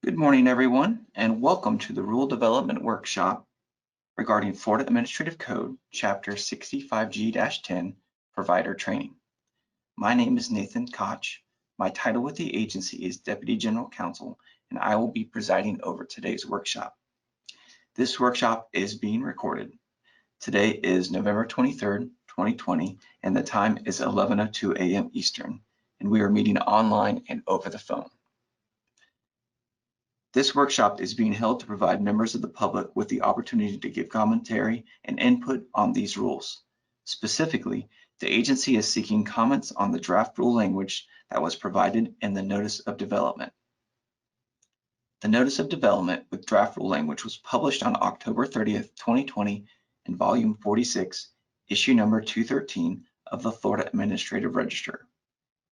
Good morning, everyone, and welcome to the Rule Development Workshop regarding Florida Administrative Code, Chapter 65G-10, Provider Training. My name is Nathan Koch. My title with the agency is Deputy General Counsel, and I will be presiding over today's workshop. This workshop is being recorded. Today is November 23rd, 2020, and the time is 11:02 a.m. Eastern, and we are meeting online and over the phone. This workshop is being held to provide members of the public with the opportunity to give commentary and input on these rules. Specifically, the agency is seeking comments on the draft rule language that was provided in the Notice of Development. The Notice of Development with draft rule language was published on October 30th, 2020 in Volume 46, Issue Number 213 of the Florida Administrative Register,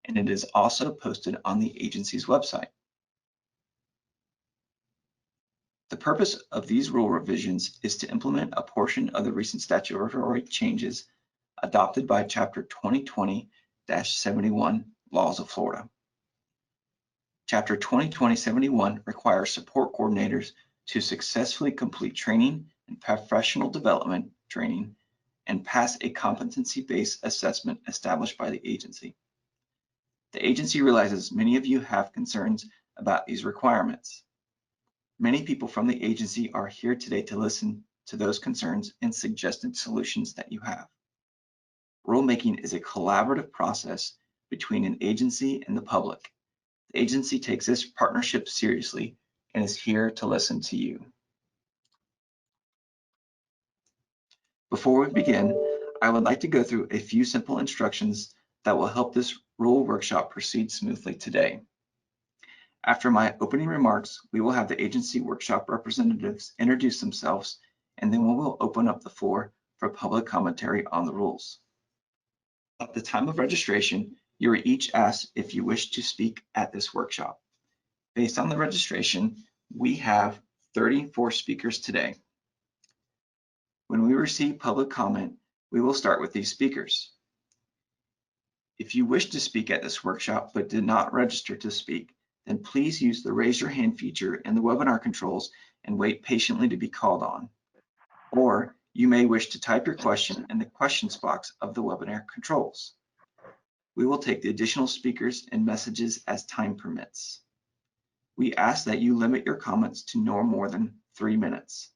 and it is also posted on the agency's website. The purpose of these rule revisions is to implement a portion of the recent statutory changes adopted by Chapter 2020-71 Laws of Florida. Chapter 2020-71 requires support coordinators to successfully complete training and professional development training and pass a competency-based assessment established by the agency. The agency realizes many of you have concerns about these requirements. Many people from the agency are here today to listen to those concerns and suggested solutions that you have. Rulemaking is a collaborative process between an agency and the public. The agency takes this partnership seriously and is here to listen to you. Before we begin, I would like to go through a few simple instructions that will help this rule workshop proceed smoothly today. After my opening remarks, we will have the agency workshop representatives introduce themselves, and then we will open up the floor for public commentary on the rules. At the time of registration, you are each asked if you wish to speak at this workshop. Based on the registration, we have 34 speakers today. When we receive public comment, we will start with these speakers. If you wish to speak at this workshop but did not register to speak, then please use the raise your hand feature in the webinar controls and wait patiently to be called on. Or you may wish to type your question in the questions box of the webinar controls. We will take the additional speakers and messages as time permits. We ask that you limit your comments to no more than 3 minutes.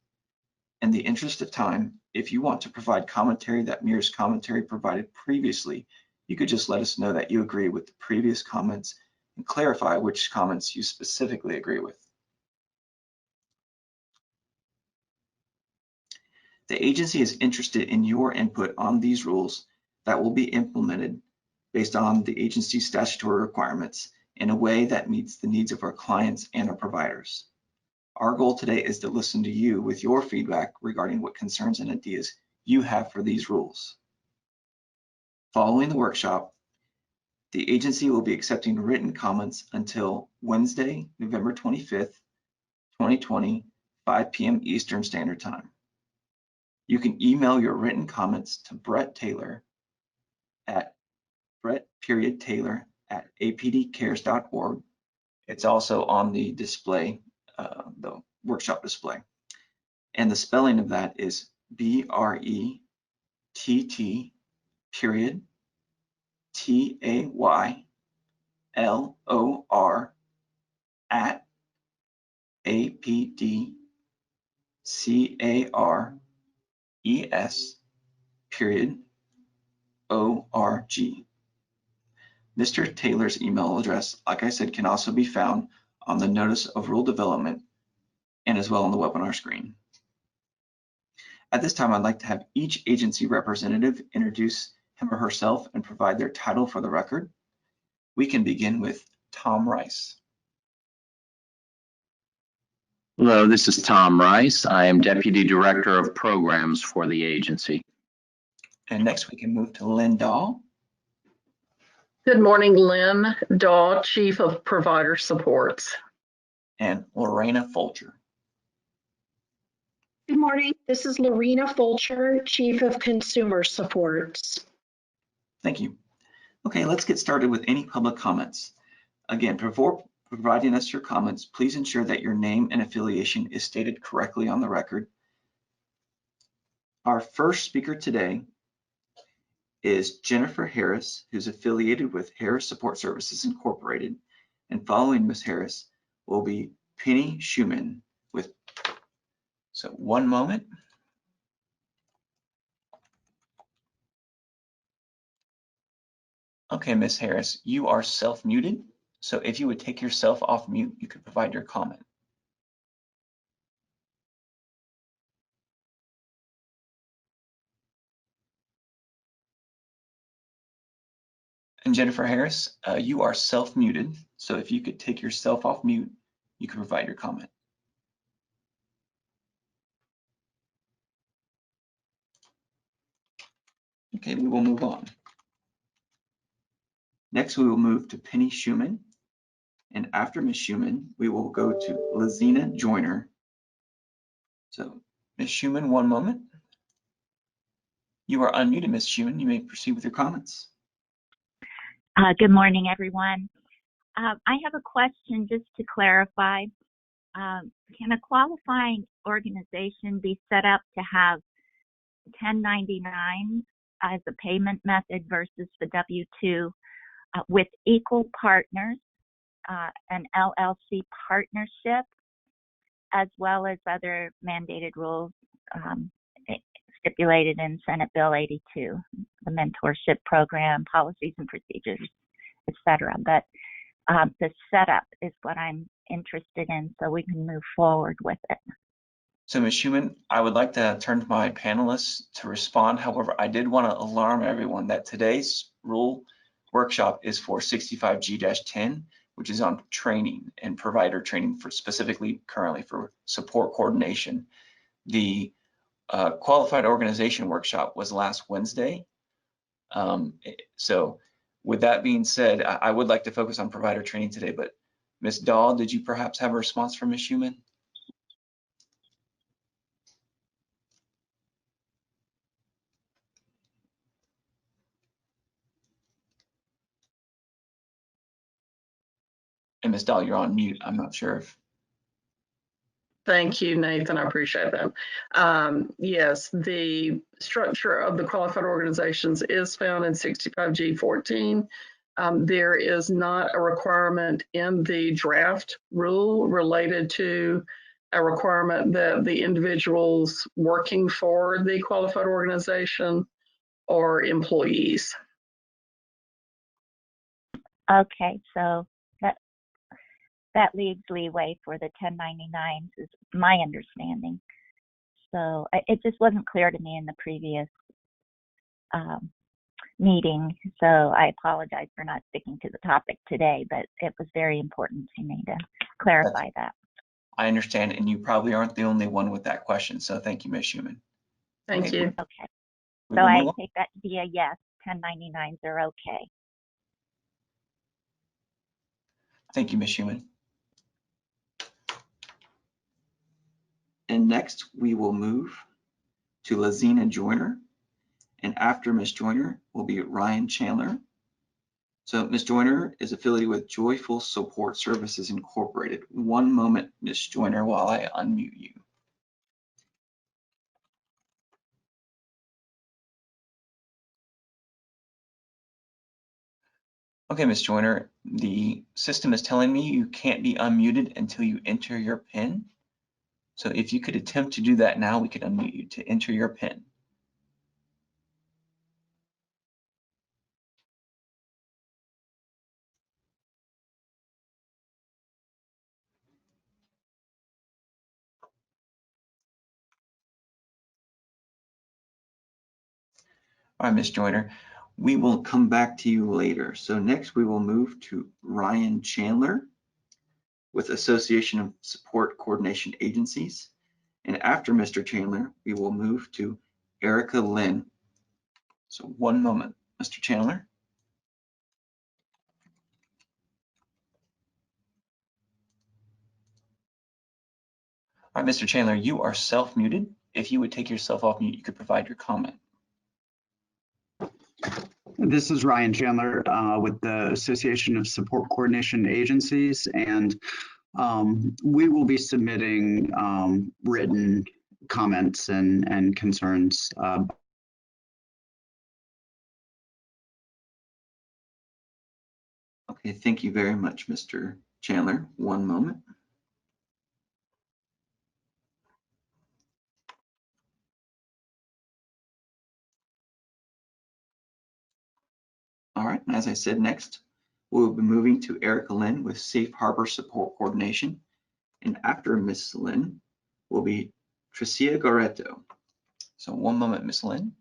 In the interest of time, if you want to provide commentary that mirrors commentary provided previously, you could just let us know that you agree with the previous comments and clarify which comments you specifically agree with. The agency is interested in your input on these rules that will be implemented based on the agency's statutory requirements in a way that meets the needs of our clients and our providers. Our goal today is to listen to you with your feedback regarding what concerns and ideas you have for these rules. Following the workshop, the agency will be accepting written comments until Wednesday, November 25th, 2020, 5 p.m. Eastern Standard Time. You can email your written comments to Brett Taylor at brett.taylor@apdcares.org. It's also on the display, the workshop display. And the spelling of that is BRETT period TAYLOR at APDCARES period ORG. Mr. Taylor's email address, like I said, can also be found on the Notice of Rule Development and as well on the webinar screen. At this time, I'd like to have each agency representative introduce him or herself and provide their title for the record. We can begin with Tom Rice. Hello, this is Tom Rice. I am Deputy Director of Programs for the agency. And next we can move to Lynn Dahl. Good morning, Lynn Dahl, Chief of Provider Supports. And Lorena Fulcher. Good morning, this is Lorena Fulcher, Chief of Consumer Supports. Thank you. Okay, let's get started with any public comments. Again, before providing us your comments, please ensure that your name and affiliation is stated correctly on the record. Our first speaker today is Jennifer Harris, who's affiliated with Harris Support Services Incorporated. And following Ms. Harris will be Penny Schumann with, so one moment. Okay, Ms. Harris, you are self-muted. So if you would take yourself off mute, you could provide your comment. And Jennifer Harris, you are self-muted. So if you could take yourself off mute, you could provide your comment. Okay, we will move on. Next, we will move to Penny Schumann. And after Ms. Schumann, we will go to Lazina Joyner. So Ms. Schumann, one moment. You are unmuted, Ms. Schumann. You may proceed with your comments. Good morning, everyone. I have a question just to clarify. Can a qualifying organization be set up to have 1099 as a payment method versus the W-2 with equal partners, an LLC partnership, as well as other mandated rules stipulated in Senate Bill 82, the mentorship program, policies and procedures, etc. But the setup is what I'm interested in, so we can move forward with it. So Ms. Schumann, I would like to turn to my panelists to respond. However, I did want to alarm everyone that today's rule workshop is for 65G-10, which is on training and provider training for specifically currently for support coordination. The qualified organization workshop was last Wednesday. So with that being said, I would like to focus on provider training today, but Ms. Dahl, did you perhaps have a response from Ms. Schumann? And Ms. Dahl, you're on mute. I'm not sure if. Thank you, Nathan. I appreciate that. Yes, the structure of the qualified organizations is found in 65G-14. There is not a requirement in the draft rule related to a requirement that the individuals working for the qualified organization are employees. Okay, so that leaves leeway for the 1099s, is my understanding. So it just wasn't clear to me in the previous meeting, so I apologize for not sticking to the topic today, but it was very important to me to clarify that. I understand, and you probably aren't the only one with that question, so thank you, Ms. Schumann. Thank you. Okay, so I take that to be a yes, 1099s are okay. Thank you, Ms. Schumann. And next, we will move to Lazina Joyner. And after Ms. Joyner will be Ryan Chandler. So Ms. Joyner is affiliated with Joyful Support Services Incorporated. One moment, Ms. Joyner, while I unmute you. Okay, Ms. Joyner, the system is telling me you can't be unmuted until you enter your PIN. So if you could attempt to do that now, we could unmute you to enter your PIN. All right, Ms. Joyner, we will come back to you later. So next we will move to Ryan Chandler with Association of Support Coordination Agencies. And after Mr. Chandler, we will move to Erica Lynn. So one moment, Mr. Chandler. All right, Mr. Chandler, you are self-muted. If you would take yourself off mute, you could provide your comment. This is Ryan Chandler with the Association of Support Coordination Agencies, and we will be submitting written comments and concerns. Okay, thank you very much, Mr. Chandler. One moment. All right, and as I said, next, we'll be moving to Erica Lynn with Safe Harbor Support Coordination. And after Ms. Lynn will be Tricia Goreto. So one moment, Ms. Lynn.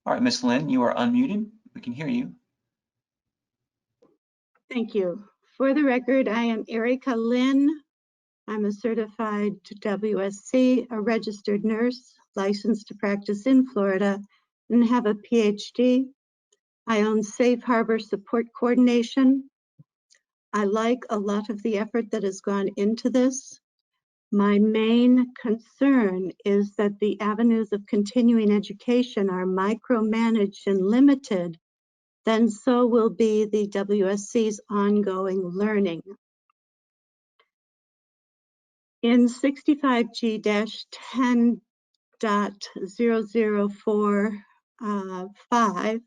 All right, Ms. Lynn, you are unmuted. We can hear you. Thank you. For the record, I am Erica Lynn. I'm a certified WSC, a registered nurse, licensed to practice in Florida, and have a PhD. I own Safe Harbor Support Coordination. I like a lot of the effort that has gone into this. My main concern is that the avenues of continuing education are micromanaged and limited, then so will be the WSC's ongoing learning. In 65G-10.0045,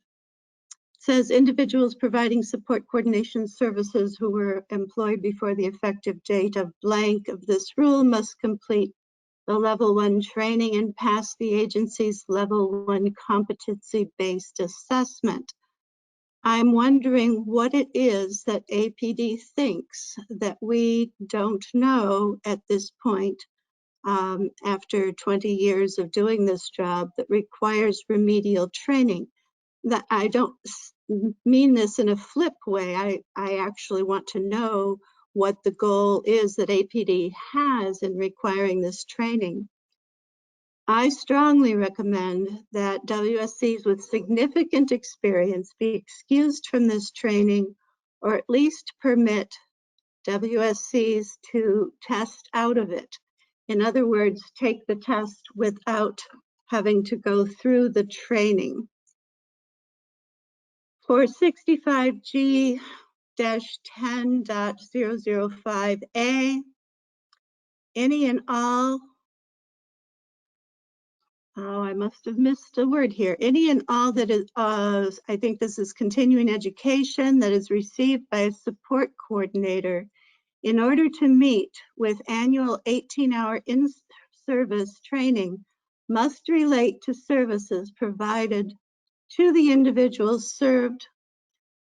says individuals providing support coordination services who were employed before the effective date of blank of this rule must complete the level 1 training and pass the agency's level 1 competency-based assessment. I'm wondering what it is that APD thinks that we don't know at this point, after 20 years of doing this job, that requires remedial training. That I don't mean this in a flip way. I actually want to know what the goal is that APD has in requiring this training. I strongly recommend that WSCs with significant experience be excused from this training, or at least permit WSCs to test out of it. In other words, take the test without having to go through the training. For 65G-10.005A, any and all, I must have missed a word here. Any and all that is, I think this is continuing education that is received by a support coordinator in order to meet with annual 18-hour in-service training must relate to services provided to the individuals served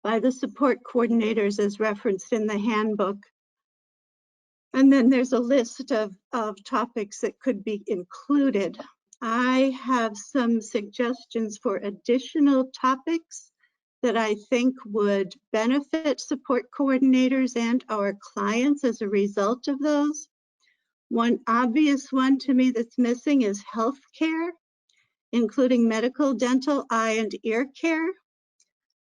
by the support coordinators as referenced in the handbook. And then there's a list of topics that could be included. I have some suggestions for additional topics that I think would benefit support coordinators and our clients as a result of those. One obvious one to me that's missing is healthcare, including medical, dental, eye, and ear care.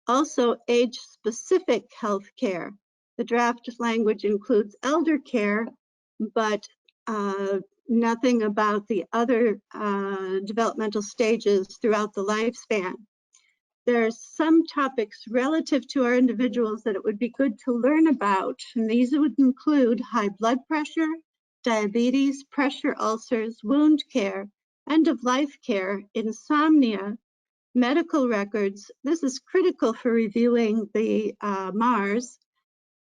Also, age-specific health care. The draft language includes elder care, but nothing about the other developmental stages throughout the lifespan. There are some topics relative to our individuals that it would be good to learn about, and these would include high blood pressure, diabetes, pressure ulcers, wound care, end-of-life care, insomnia, medical records. This is critical for reviewing the MARS,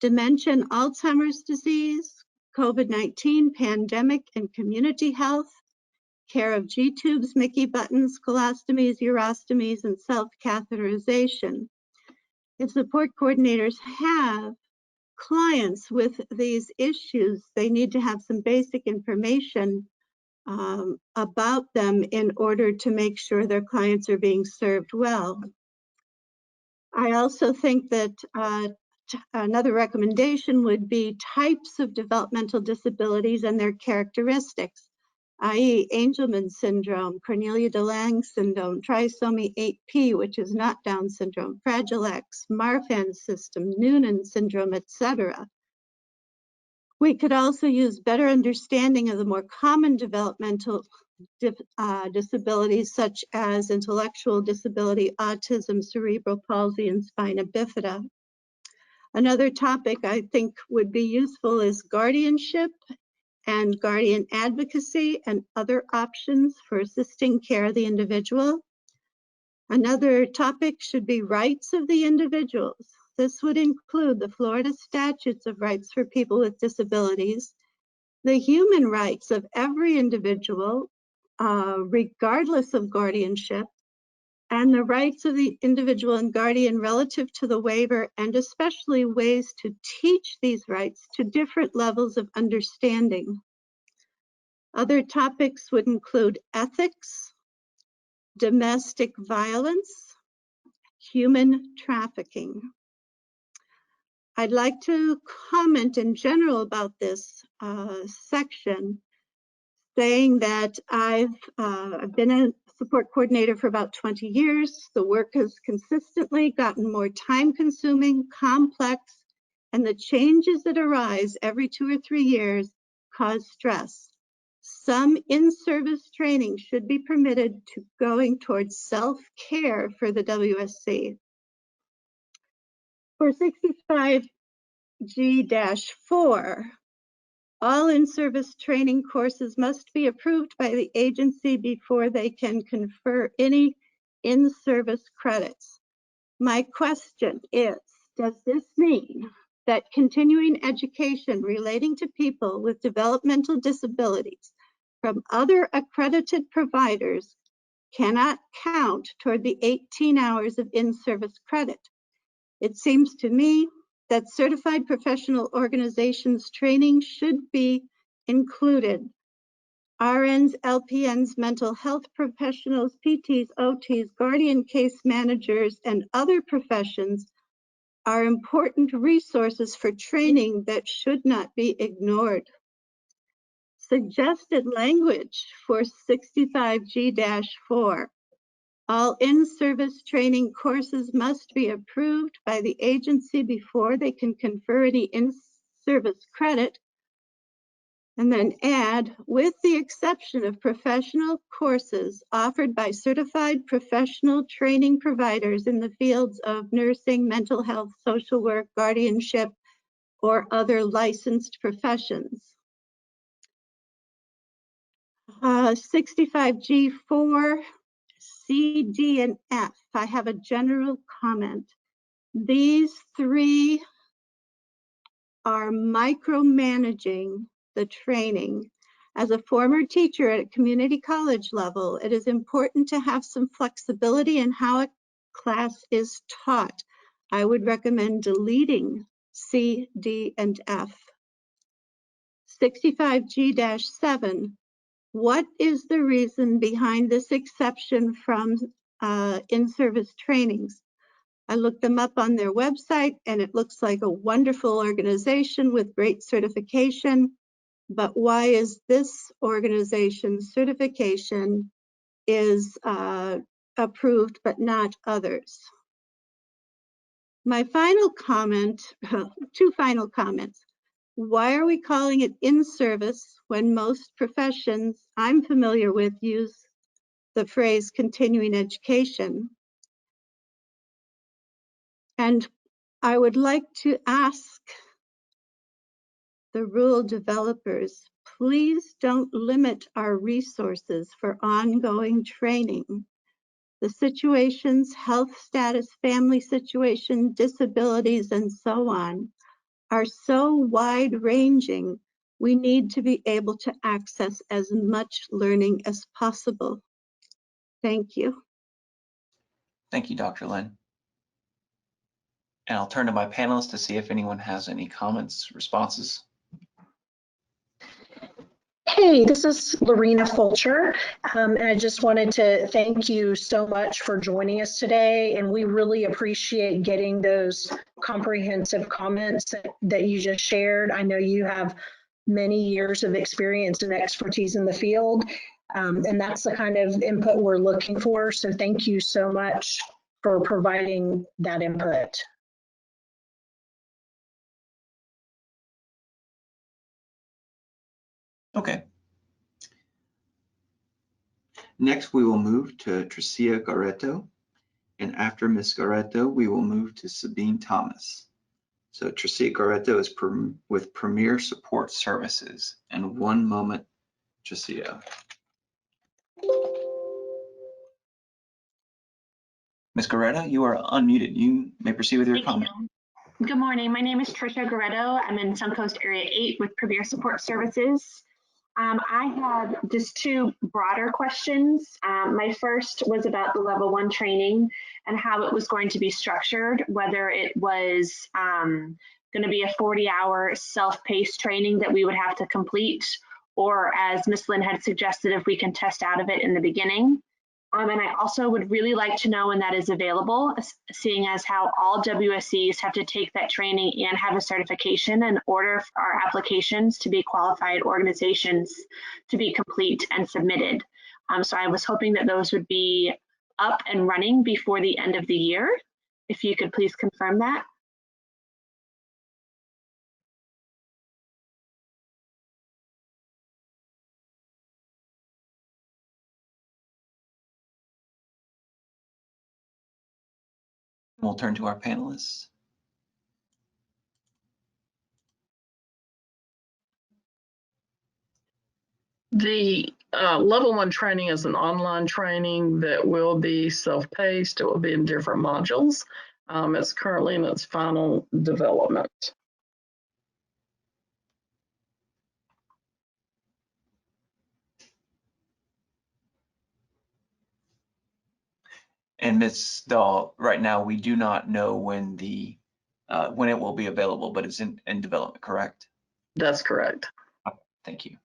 dementia, Alzheimer's disease, COVID-19, pandemic and community health, care of G-tubes, Mickey buttons, colostomies, urostomies, and self-catheterization. If support coordinators have clients with these issues, they need to have some basic information about them in order to make sure their clients are being served well. I also think that another recommendation would be types of developmental disabilities and their characteristics, i.e. Angelman syndrome, Cornelia de Lange syndrome, trisomy 8p, which is not Down syndrome, Fragile X, Marfan system, Noonan syndrome, etc. We could also use better understanding of the more common developmental disabilities such as intellectual disability, autism, cerebral palsy, and spina bifida. Another topic I think would be useful is guardianship and guardian advocacy and other options for assisting care of the individual. Another topic should be rights of the individuals. This would include the Florida statutes of rights for people with disabilities, the human rights of every individual, regardless of guardianship, and the rights of the individual and guardian relative to the waiver, and especially ways to teach these rights to different levels of understanding. Other topics would include ethics, domestic violence, human trafficking. I'd like to comment in general about this section, saying that I've been a support coordinator for about 20 years. The work has consistently gotten more time-consuming, complex, and the changes that arise every 2 or 3 years cause stress. Some in-service training should be permitted to going towards self-care for the WSC. For 65G-4, all in-service training courses must be approved by the agency before they can confer any in-service credits. My question is, does this mean that continuing education relating to people with developmental disabilities from other accredited providers cannot count toward the 18 hours of in-service credit? It seems to me that certified professional organizations training should be included. RNs, LPNs, mental health professionals, PTs, OTs, guardian case managers, and other professions are important resources for training that should not be ignored. Suggested language for 65G-4. All in-service training courses must be approved by the agency before they can confer any in-service credit. And then add, with the exception of professional courses offered by certified professional training providers in the fields of nursing, mental health, social work, guardianship, or other licensed professions. 65G-4, C, D, and F. I have a general comment. These three are micromanaging the training. As a former teacher at a community college level, it is important to have some flexibility in how a class is taught. I would recommend deleting C, D, and F. 65G-7. What is the reason behind this exception from in-service trainings? I looked them up on their website and it looks like a wonderful organization with great certification. But why is this organization's certification is approved but not others? My final comment, two final comments. Why are we calling it in-service when most professions I'm familiar with use the phrase continuing education? And I would like to ask the rule developers, please don't limit our resources for ongoing training. The situations, health status, family situation, disabilities, and so on are so wide-ranging, we need to be able to access as much learning as possible. Thank you. Thank you, Dr. Lynn. And I'll turn to my panelists to see if anyone has any comments, responses. Hey, this is Lorena Fulcher, and I just wanted to thank you so much for joining us today, and we really appreciate getting those comprehensive comments that you just shared. I know you have many years of experience and expertise in the field, and that's the kind of input we're looking for, so thank you so much for providing that input. Okay. Next, we will move to Tricia Gareto, and after Ms. Gareto, we will move to Sabine Thomas. So Tricia Gareto is with Premier Support Services. And one moment, Tricia. Ms. Gareto, you are unmuted. You may proceed with your comment. Good morning. My name is Tricia Gareto. I'm in Suncoast Area 8 with Premier Support Services. I have just two broader questions. My first was about the level 1 training and how it was going to be structured, whether it was going to be a 40-hour self-paced training that we would have to complete, or as Ms. Lynn had suggested, if we can test out of it in the beginning. And I also would really like to know when that is available, seeing as how all WSEs have to take that training and have a certification in order for our applications to be qualified organizations to be complete and submitted. So I was hoping that those would be up and running before the end of the year. If you could please confirm that. We'll turn to our panelists. The level 1 training is an online training that will be self-paced. It will be in different modules. It's currently in its final development. And Ms. Dahl, right now we do not know when when it will be available, but it's in development, correct? That's correct. Thank you.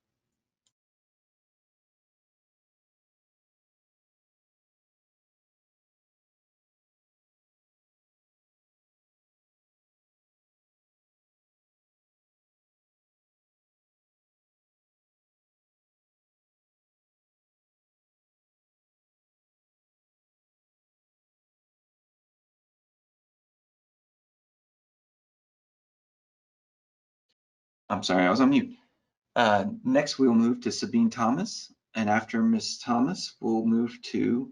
I'm sorry, I was on mute. Next, we will move to Sabine Thomas, and after Ms. Thomas, we'll move to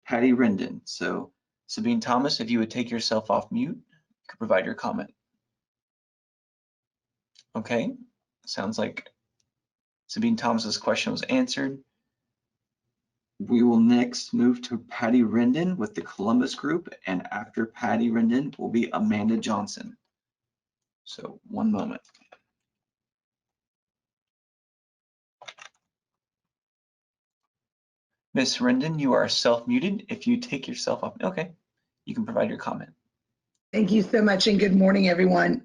Patty Rendon. So Sabine Thomas, if you would take yourself off mute, you could provide your comment. Okay, sounds like Sabine Thomas's question was answered. We will next move to Patty Rendon with the Columbus Group, and after Patty Rendon will be Amanda Johnson. So one moment. Ms. Rendon, you are self-muted. If you take yourself off, okay, you can provide your comment. Thank you so much, and good morning, everyone.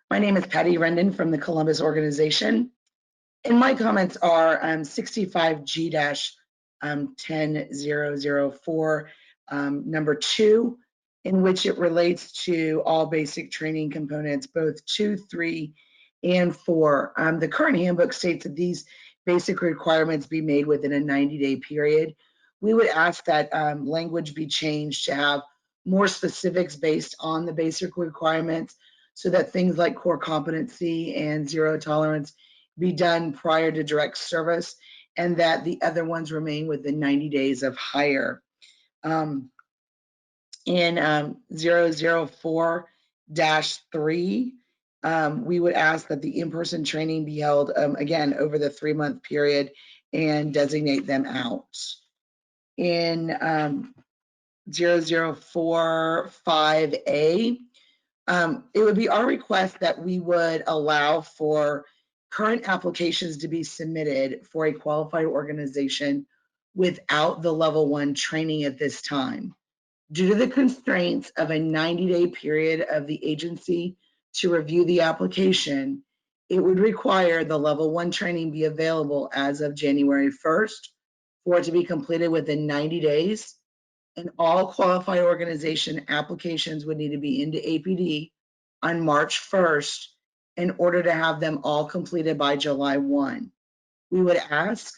My name is Patty Rendon from the Columbus organization, and my comments are 65G-10004, number 2, in which it relates to all basic training components, both 2, 3, and 4. The current handbook states that these basic requirements be made within a 90-day period. We would ask that language be changed to have more specifics based on the basic requirements, so that things like core competency and zero tolerance be done prior to direct service, and that the other ones remain within 90 days of hire. In 004-3, we would ask that the in-person training be held, again, over the 3-month period and designate them out. In 004-5A, it would be our request that we would allow for current applications to be submitted for a qualified organization without the level 1 training at this time. Due to the constraints of a 90-day period of the agency to review the application, it would require the level 1 training be available as of January 1st for it to be completed within 90 days. And all qualified organization applications would need to be into APD on March 1st in order to have them all completed by July 1. We would ask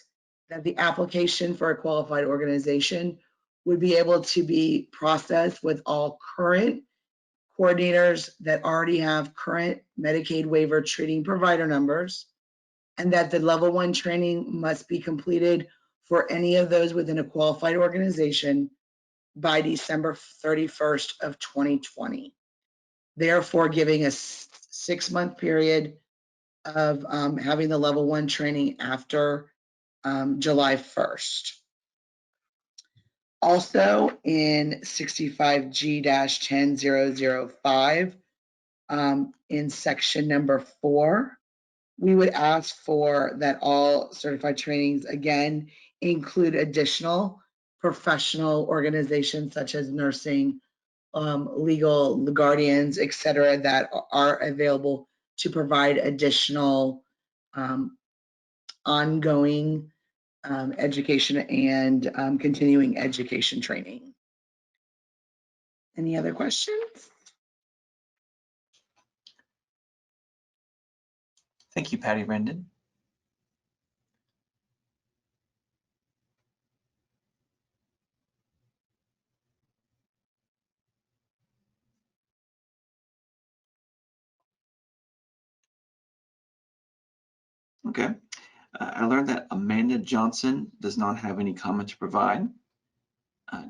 that the application for a qualified organization would be able to be processed with all current coordinators that already have current Medicaid waiver treating provider numbers, and that the level 1 training must be completed for any of those within a qualified organization by December 31st of 2020. Therefore, giving a 6-month period of having the level 1 training after July 1st. Also in 65G-10.005, in section number 4, we would ask for that all certified trainings again include additional professional organizations such as nursing, legal, the guardians, et cetera, that are available to provide additional ongoing education and continuing education training. Any other questions? Thank you, Patty Rendon. Okay, I learned that Amanda Johnson does not have any comment to provide.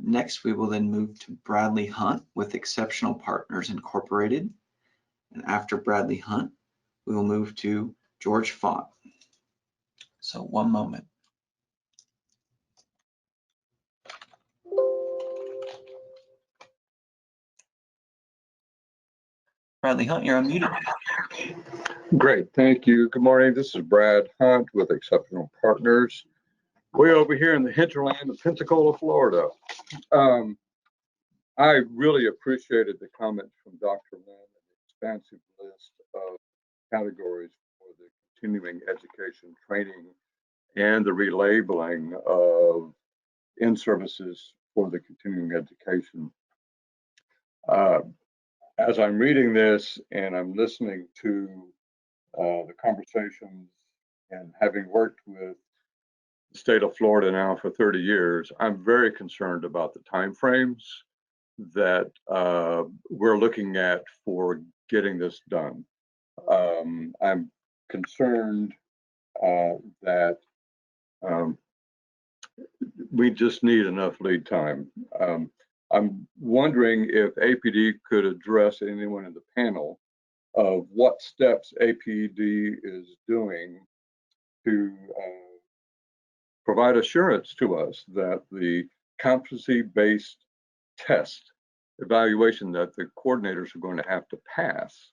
Next, we will then move to Bradley Hunt with Exceptional Partners Incorporated. And after Bradley Hunt, we will move to George Font. So one moment. Bradley Hunt, you're unmuted. Great, thank you. Good morning. This is Brad Hunt with Exceptional Partners. Way over here in the hinterland of Pensacola, Florida. I really appreciated the comments from Dr. Lynn, an expansive list of categories for the continuing education training and the relabeling of in-services for the continuing education. As I'm reading this and I'm listening to the conversations and having worked with the state of Florida now for 30 years, I'm very concerned about the timeframes that we're looking at for getting this done. I'm concerned that we just need enough lead time. I'm wondering if APD could address anyone in the panel of what steps APD is doing to provide assurance to us that the competency-based test evaluation that the coordinators are going to have to pass,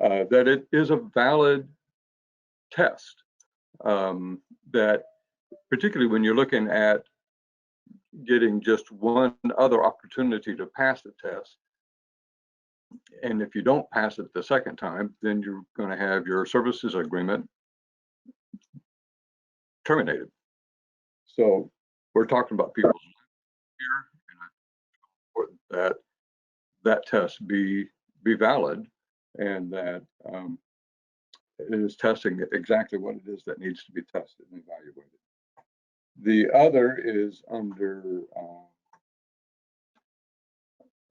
that it is a valid test, that particularly when you're looking at getting just one other opportunity to pass the test, and if you don't pass it the second time, then you're going to have your services agreement terminated. So we're talking about people's lives here, and it's important that that test be valid and that it is testing exactly what it is that needs to be tested and evaluated. The other is under,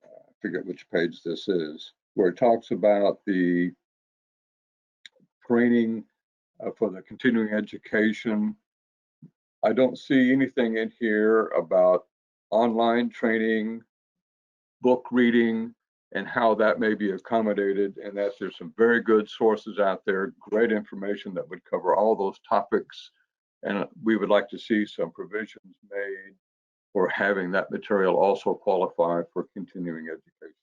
I forget which page this is, where it talks about the training for the continuing education. I don't see anything in here about online training, book reading, and how that may be accommodated, and that there's some very good sources out there, great information that would cover all those topics. And we would like to see some provisions made for having that material also qualify for continuing education.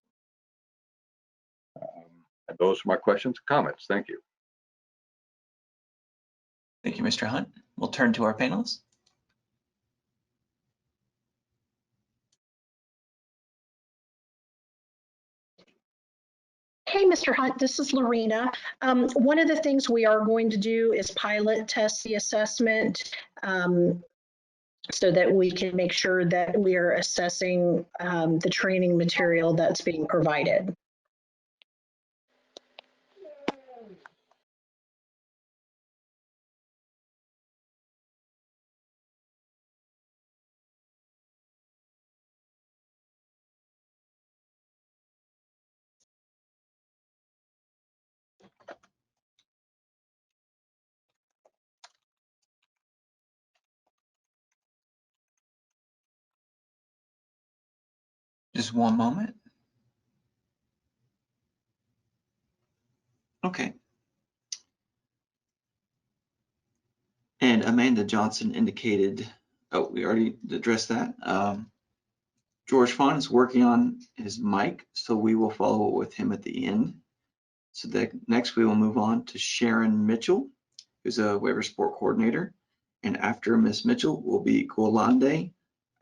And those are my questions and comments. Thank you. Thank you, Mr. Hunt. We'll turn to our panelists. Hey, Mr. Hunt, this is Lorena. One of the things we are going to do is pilot test the assessment so that we can make sure that we are assessing the training material that's being provided. Just one moment. Okay. And Amanda Johnson indicated, oh, we already addressed that. George Fawn is working on his mic, so we will follow with him at the end. So that next we will move on to Sharon Mitchell, who's a waiver support coordinator. And after Ms. Mitchell will be Glenda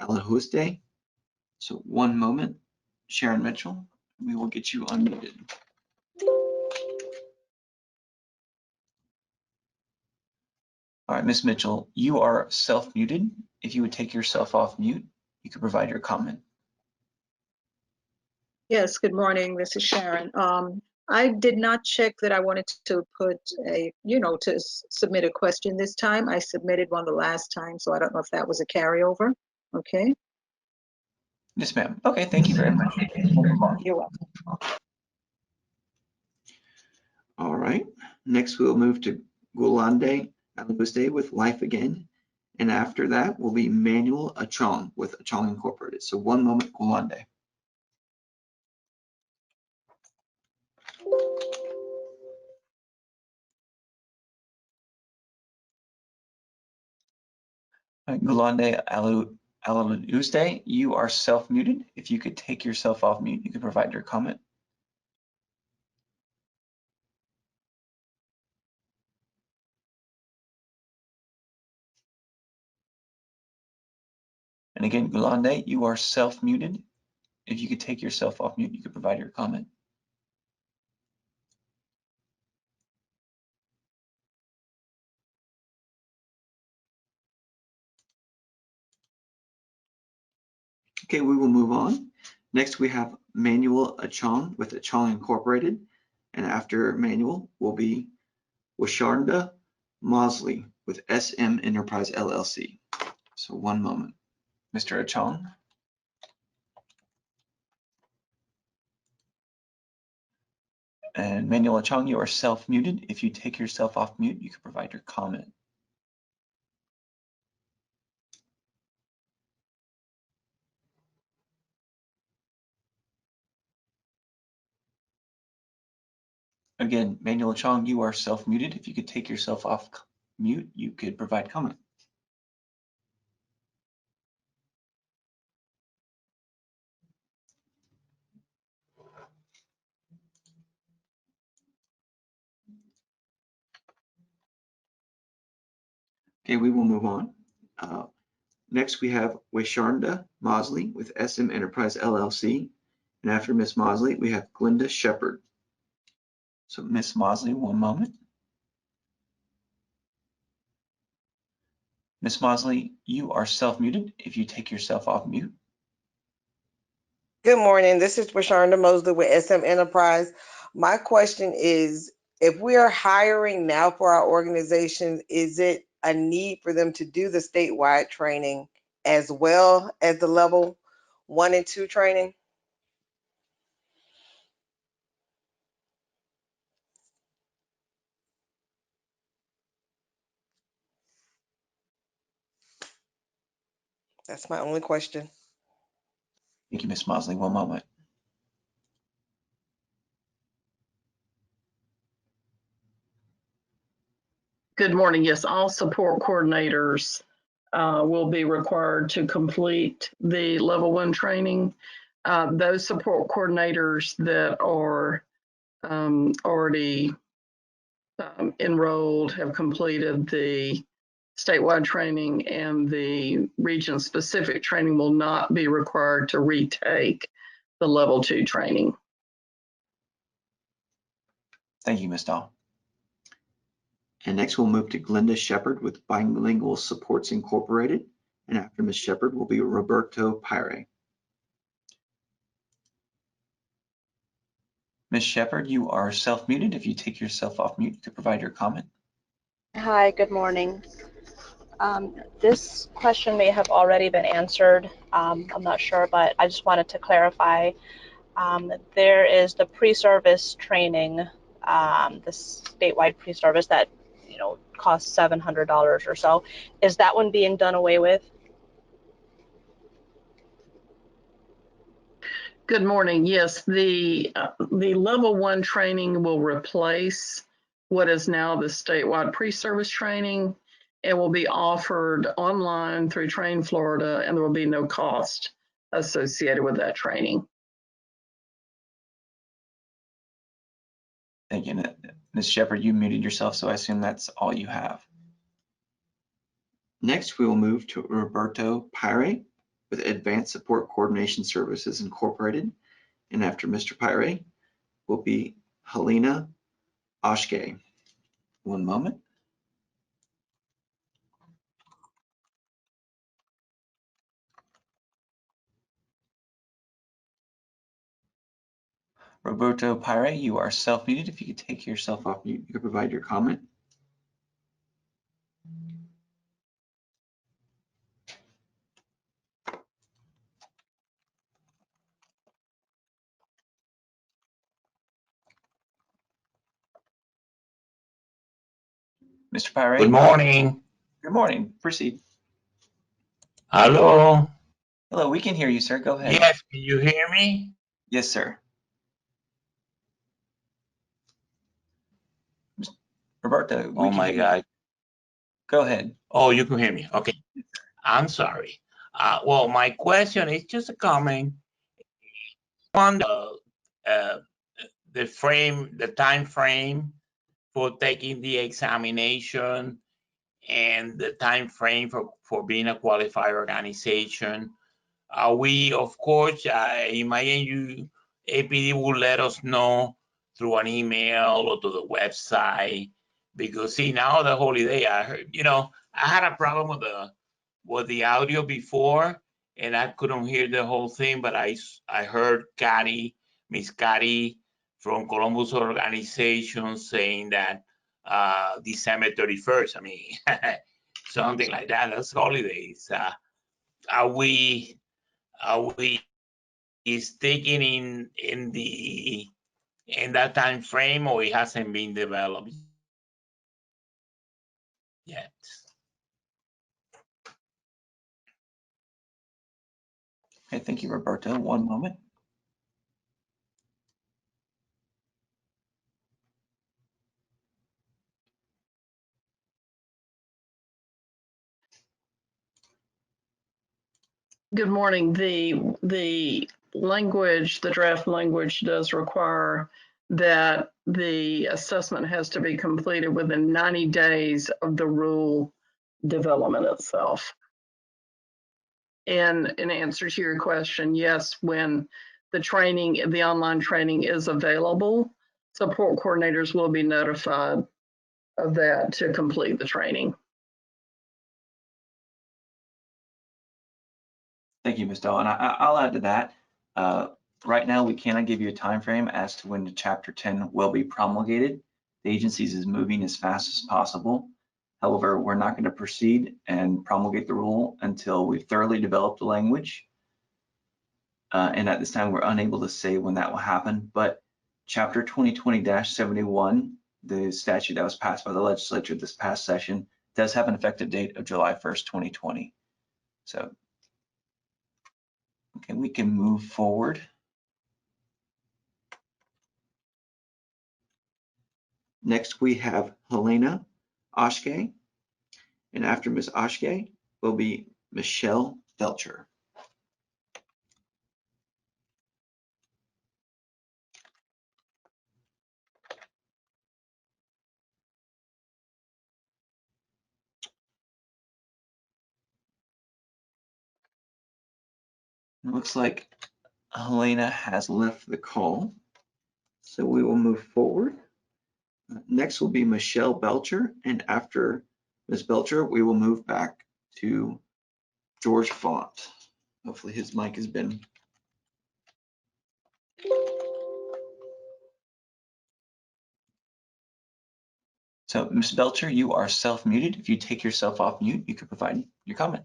Alahuste. So one moment, Sharon Mitchell, we will get you unmuted. All right, Ms. Mitchell, you are self-muted. If you would take yourself off mute, you could provide your comment. Yes, good morning. This is Sharon. I did not check that I wanted to put a, to submit a question this time. I submitted one the last time, so I don't know if that was a carryover. Okay. Yes, ma'am. Okay, thank you very much. You're welcome. All right, next we'll move to Glenda Alahuste with Life Again. And after that will be Manuel Achong with Achong Incorporated. So one moment, Glenda. Glenda Alahuste, you are self-muted. If you could take yourself off mute, you could provide your comment. And again, Glenda, you are self-muted. If you could take yourself off mute, you could provide your comment. Okay, we will move on. Next, we have Manuel Achong with Achong Incorporated. And after Manuel will be Washarnda Mosley with SM Enterprise LLC. So one moment, Mr. Achong. And Manuel Achong, you are self-muted. If you take yourself off mute, you can provide your comment. Again, Manuel Achong, you are self-muted. If you could take yourself off mute, you could provide comment. Okay, we will move on. Next, we have Washarnda Mosley with SM Enterprise LLC. And after Ms. Mosley, we have Glenda Shepard. So Ms. Mosley, one moment. Ms. Mosley, you are self-muted. If you take yourself off mute. Good morning. This is Rasharnda Mosley with SM Enterprise. My question is, if we are hiring now for our organization, is it a need for them to do the statewide training as well as the level 1 and 2 training? That's my only question. Thank you, Ms. Mosley. One moment. Good morning. Yes, all support coordinators will be required to complete the level 1 training. Those support coordinators that are already enrolled, have completed the statewide training and the region-specific training will not be required to retake the level 2 training. Thank you, Ms. Dahl. And next we'll move to Glenda Shepard with Bilingual Supports Incorporated. And after Ms. Shepard will be Roberto Pyre. Ms. Shepard, you are self-muted. If you take yourself off mute, you could provide your comment. Hi, good morning. This question may have already been answered. I'm not sure, but I just wanted to clarify. There is the pre-service training, the statewide pre-service that costs $700 or so. Is that one being done away with? Good morning. Yes, the level 1 training will replace what is now the statewide pre-service training. It will be offered online through Train Florida, and there will be no cost associated with that training. Thank you. Ms. Shepard, you muted yourself, so I assume that's all you have. Next, we will move to Roberto Pyre with Advanced Support Coordination Services Incorporated. And after Mr. Pyre will be Helena Oshke. One moment. Roberto Pyre, you are self-muted. If you could take yourself off mute, you could provide your comment. Mr. Pyre. Good morning. Good morning. Proceed. Hello. Hello, we can hear you, sir. Go ahead. Yes, can you hear me? Yes, sir. Roberto, Oh my God. Go ahead. Oh, you can hear me. Okay. I'm sorry. Well, my question is just a comment on the time frame for taking the examination and the time frame for being a qualified organization. We, of course, imagine APD will let us know through an email or to the website, because see, now the holiday, I heard, I had a problem with the audio before, and I couldn't hear the whole thing, but I heard Miss Cathy from Columbus organization saying that December 31st, I mean, something like that. That's holidays. Are we sticking in that time frame, or it hasn't been developed yet? Okay, thank you, Roberto. One moment. Good morning. The language, the draft language does require that the assessment has to be completed within 90 days of the rule development itself. And in answer to your question, yes, when the online training is available, support coordinators will be notified of that to complete the training. Thank you, Ms. Dahl. And I'll add to that. Right now, we cannot give you a time frame as to when the Chapter 10 will be promulgated. The agency is moving as fast as possible. However, we're not going to proceed and promulgate the rule until we've thoroughly developed the language. And at this time, we're unable to say when that will happen. But Chapter 2020-71, the statute that was passed by the legislature this past session, does have an effective date of July 1st, 2020. So, okay, we can move forward. Next, we have Helena Oshke, and after Ms. Oshke will be Michelle Belcher. It looks like Helena has left the call, so we will move forward. Next will be Michelle Belcher, and after Ms. Belcher, we will move back to George Font. Hopefully his mic has been. So Ms. Belcher, you are self-muted. If you take yourself off mute, you could provide your comment.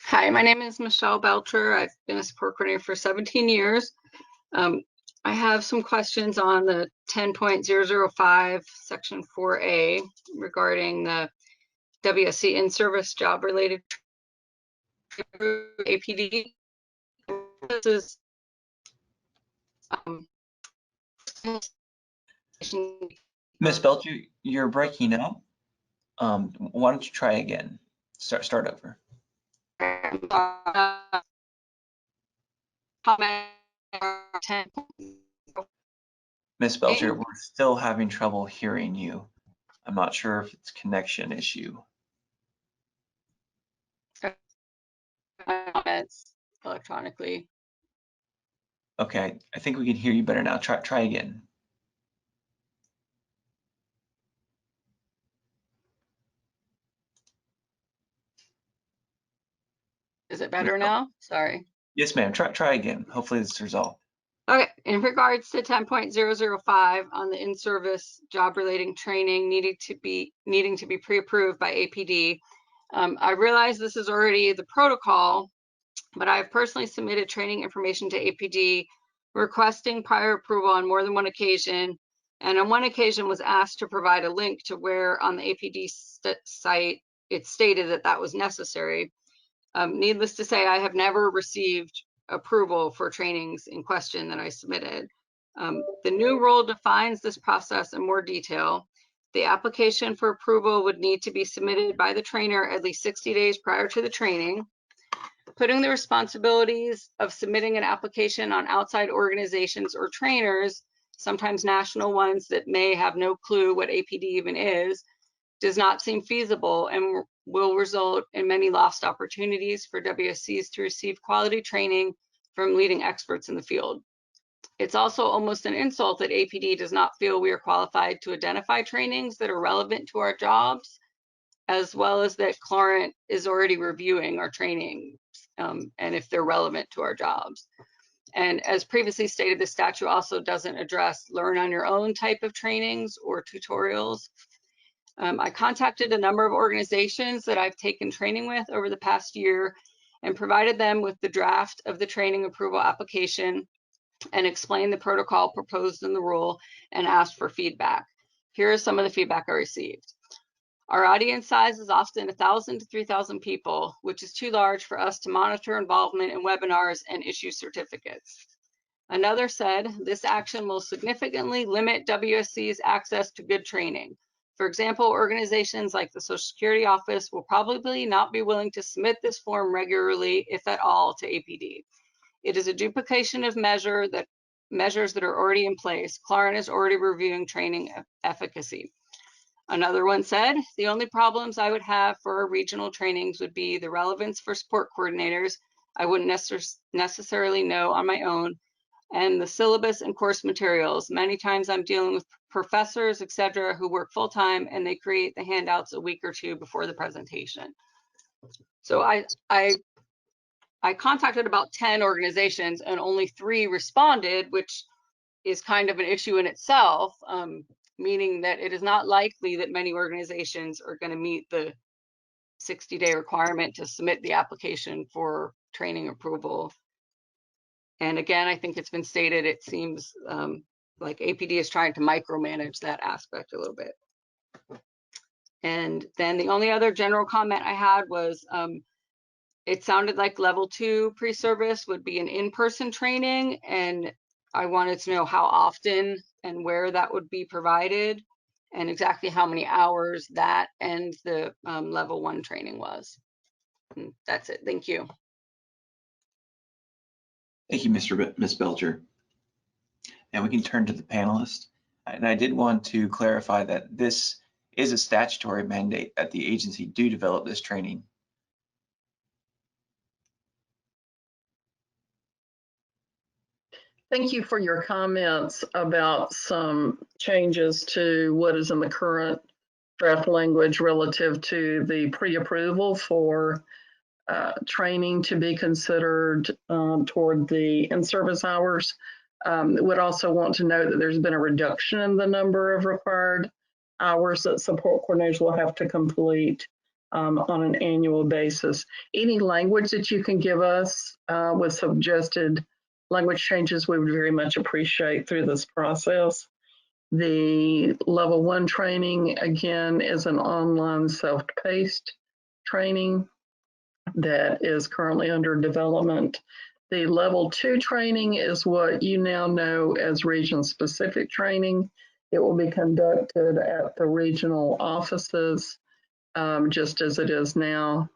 Hi, my name is Michelle Belcher. I've been a support coordinator for 17 years. I have some questions on the 10.005 section 4A regarding the WSC in-service job related APD. Miss Belcher, you're breaking up. Why don't you try again? Start over. Miss Belcher, we're still having trouble hearing you. I'm not sure if it's a connection issue. Comments electronically. Okay, I think we can hear you better now. Try again. Is it better now? Sorry. Yes, ma'am. Try again. Hopefully this is resolved. Okay, in regards to 10.005 on the in-service job-relating training needing to be pre-approved by APD, I realize this is already the protocol, but I've personally submitted training information to APD requesting prior approval on more than one occasion, and on one occasion was asked to provide a link to where on the APD site it stated that that was necessary. Needless to say, I have never received approval for trainings in question that I submitted. The new rule defines this process in more detail. The application for approval would need to be submitted by the trainer at least 60 days prior to the training. Putting the responsibilities of submitting an application on outside organizations or trainers, sometimes national ones that may have no clue what APD even is, does not seem feasible and will result in many lost opportunities for WSCs to receive quality training from leading experts in the field. It's also almost an insult that APD does not feel we are qualified to identify trainings that are relevant to our jobs, as well as that Clarent is already reviewing our trainings and if they're relevant to our jobs. And as previously stated, the statute also doesn't address learn on your own type of trainings or tutorials. I contacted a number of organizations that I've taken training with over the past year and provided them with the draft of the training approval application and explained the protocol proposed in the rule and asked for feedback. Here is some of the feedback I received. Our audience size is often 1,000 to 3,000 people, which is too large for us to monitor involvement in webinars and issue certificates. Another said, this action will significantly limit WSC's access to good training. For example, organizations like the Social Security Office will probably not be willing to submit this form regularly, if at all, to APD. It is a duplication of measures that are already in place. Clarent is already reviewing training efficacy. Another one said, the only problems I would have for our regional trainings would be the relevance for support coordinators I wouldn't necessarily know on my own, and the syllabus and course materials. Many times I'm dealing with professors, etc., who work full-time and they create the handouts a week or two before the presentation. So I contacted about 10 organizations and only 3 responded, which is kind of an issue in itself, meaning that it is not likely that many organizations are going to meet the 60-day requirement to submit the application for training approval. And again, I think it's been stated, it seems like APD is trying to micromanage that aspect a little bit. And then the only other general comment I had was, it sounded like level 2 pre-service would be an in-person training, and I wanted to know how often and where that would be provided, and exactly how many hours that and the level 1 training was. And that's it. Thank you. Thank you, Ms. Belcher. And we can turn to the panelists. And I did want to clarify that this is a statutory mandate that the agency do develop this training. Thank you for your comments about some changes to what is in the current draft language relative to the pre-approval for training to be considered toward the in-service hours. Would also want to note that there's been a reduction in the number of required hours that support coordinators will have to complete on an annual basis. Any language that you can give us with suggested language changes, we would very much appreciate through this process. The level 1 training, again, is an online self-paced training that is currently under development. The level 2 training is what you now know as region-specific training. It will be conducted at the regional offices, just as it is now,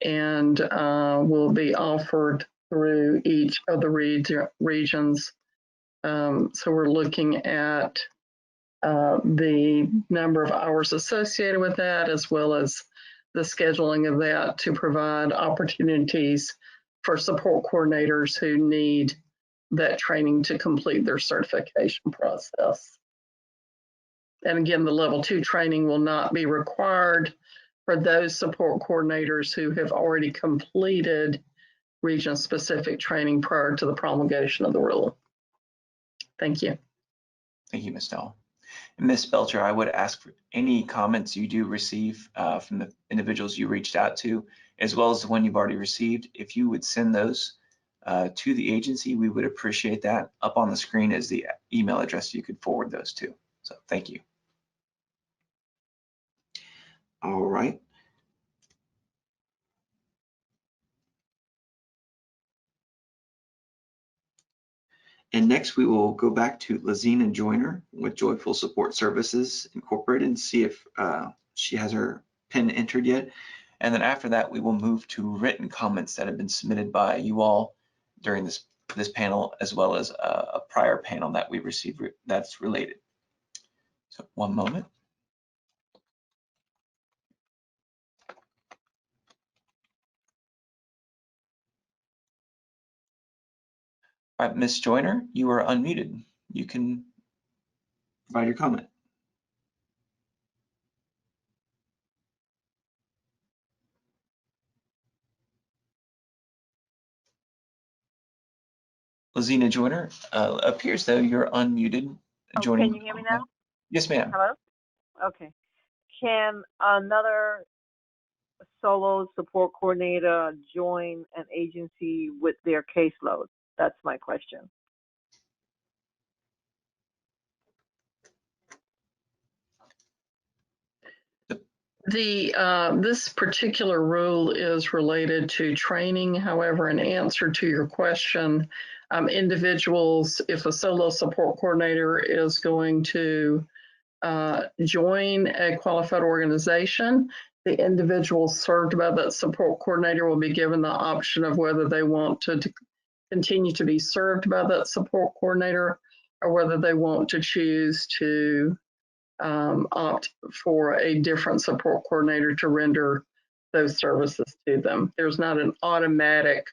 and will be offered through each of the regions. So we're looking at the number of hours associated with that, as well as the scheduling of that to provide opportunities for support coordinators who need that training to complete their certification process. And again, the level 2 training will not be required for those support coordinators who have already completed region-specific training prior to the promulgation of the rule. Thank you. Thank you, Ms. Dahl. And Ms. Belcher, I would ask for any comments you do receive from the individuals you reached out to, as well as the one you've already received. If you would send those to the agency, we would appreciate that. Up on the screen is the email address you could forward those to. So thank you. All right. And next we will go back to Lazina Joyner with Joyful Support Services Incorporated and see if she has her PIN entered yet. And then after that, we will move to written comments that have been submitted by you all during this panel, as well as a prior panel that we received that's related. So one moment. All right, Ms. Joyner, you are unmuted. You can provide your comment. Lazina Joyner, appears though you're unmuted. Joining. Can you hear me now? Yes, ma'am. Hello? Okay. Can another solo support coordinator join an agency with their caseload? That's my question. This particular rule is related to training. However, in answer to your question, individuals, if a solo support coordinator is going to join a qualified organization, the individual served by that support coordinator will be given the option of whether they want to continue to be served by that support coordinator or whether they want to choose to opt for a different support coordinator to render those services to them. There's not an automatic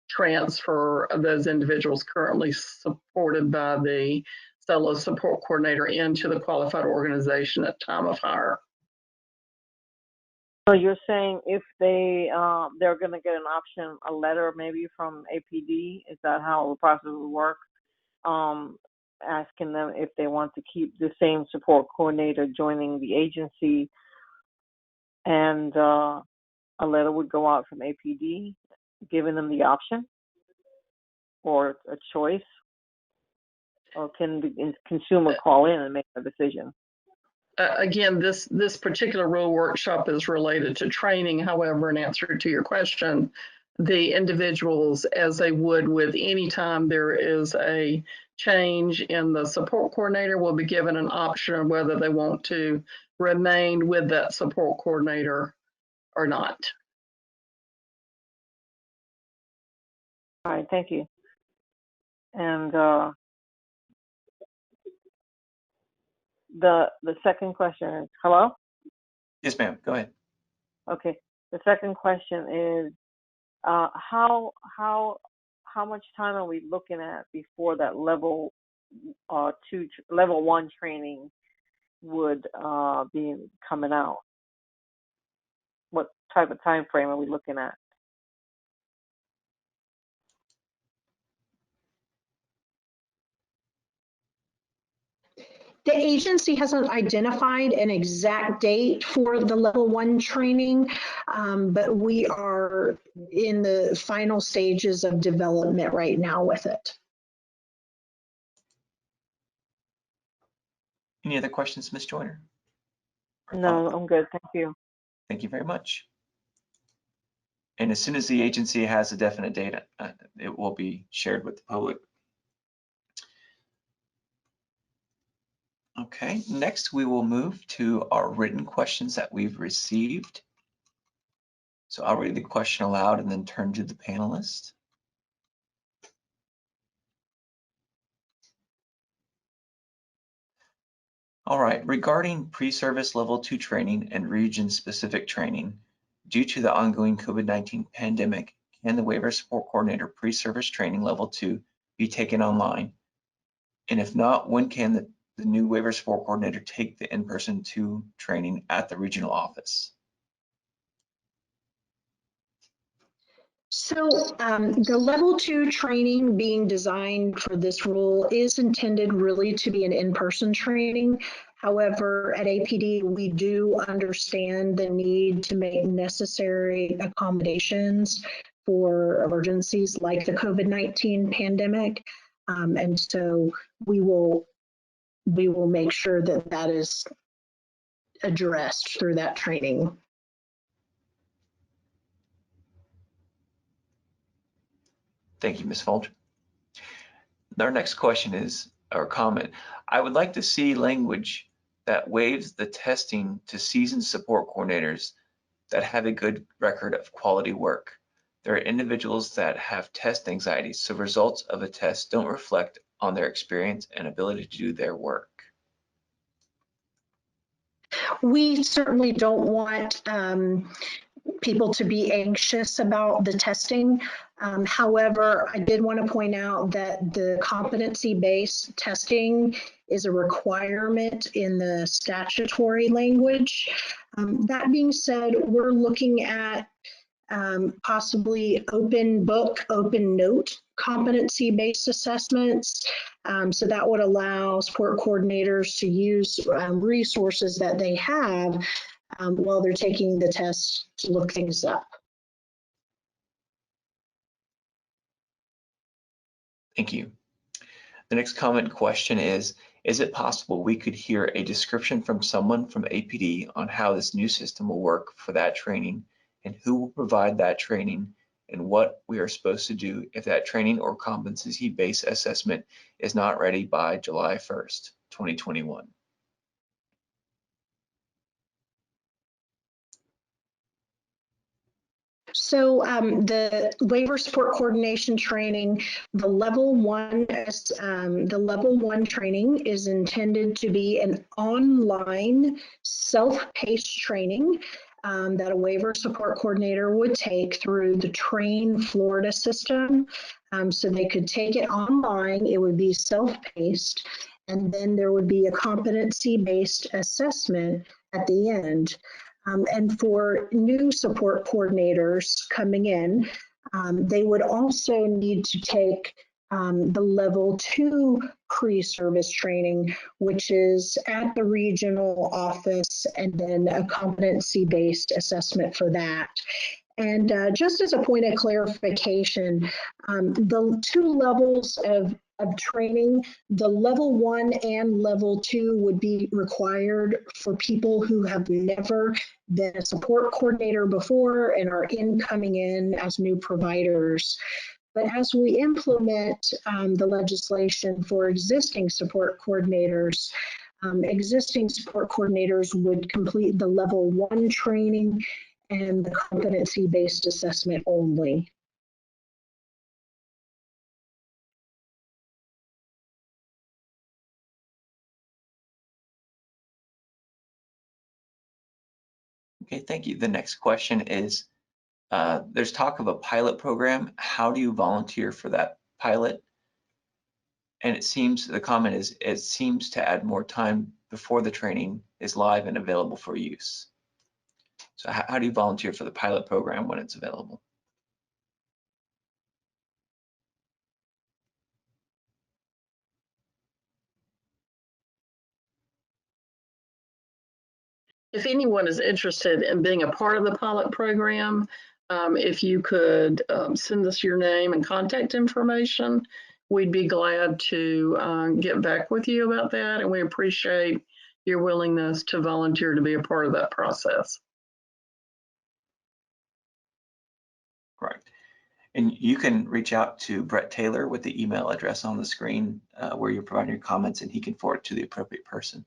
transfer of those individuals currently supported by the solo support coordinator into the qualified organization at time of hire. So you're saying if they're going to get an option, a letter maybe from APD, is that how the process will work? Asking them if they want to keep the same support coordinator joining the agency, and a letter would go out from APD giving them the option or a choice, or can the consumer call in and make a decision? Again, this particular rule workshop is related to training. However, in answer to your question, the individuals, as they would with any time there is a change in the support coordinator, will be given an option of whether they want to remain with that support coordinator or not. All right, thank you. And the second question is, hello? Yes, ma'am. Go ahead. Okay. The second question is, how much time are we looking at before that level 1 training would be coming out? What type of time frame are we looking at? The agency hasn't identified an exact date for the level 1 training, but we are in the final stages of development right now with it. Any other questions, Ms. Joyner? No, I'm good. Thank you. Thank you very much. And as soon as the agency has a definite date, it will be shared with the public. Okay, next we will move to our written questions that we've received. So I'll read the question aloud and then turn to the panelists. All right, regarding pre-service level 2 training and region-specific training, due to the ongoing COVID-19 pandemic, can the Waiver Support Coordinator pre-service training level 2 be taken online? And if not, when can the new Waiver Support Coordinator take the in-person 2 training at the regional office? So the level 2 training being designed for this role is intended really to be an in-person training. However, at APD, we do understand the need to make necessary accommodations for emergencies like the COVID-19 pandemic. And so we will make sure that that is addressed through that training. Thank you, Ms. Folger. Our next question is, or comment, I would like to see language that waives the testing to seasoned support coordinators that have a good record of quality work. There are individuals that have test anxiety, so results of a test don't reflect on their experience and ability to do their work. We certainly don't want people to be anxious about the testing. However, I did want to point out that the competency-based testing is a requirement in the statutory language. That being said, we're looking at possibly open book, open note competency-based assessments. So that would allow support coordinators to use resources that they have while they're taking the test to look things up. Thank you. The next comment question is it possible we could hear a description from someone from APD on how this new system will work for that training and who will provide that training and what we are supposed to do if that training or competency-based assessment is not ready by July 1st, 2021? So the waiver support coordination training, the level one training is intended to be an online self-paced training that a waiver support coordinator would take through the Train Florida system. So they could take it online, it would be self-paced, and then there would be a competency-based assessment at the end. And for new support coordinators coming in, they would also need to take the level 2 pre-service training, which is at the regional office, and then a competency-based assessment for that. And just as a point of clarification, the 2 levels of training, the level 1 and level 2 would be required for people who have never been a support coordinator before and are coming in as new providers. But as we implement the legislation for existing support coordinators would complete the level 1 training and the competency-based assessment only. Okay, thank you. The next question is, there's talk of a pilot program. How do you volunteer for that pilot? And it seems, the comment is, it seems to add more time before the training is live and available for use. So how do you volunteer for the pilot program when it's available? If anyone is interested in being a part of the pilot program, if you could send us your name and contact information, we'd be glad to get back with you about that. And we appreciate your willingness to volunteer to be a part of that process. Right. And you can reach out to Brett Taylor with the email address on the screen where you're providing your comments, and he can forward it to the appropriate person.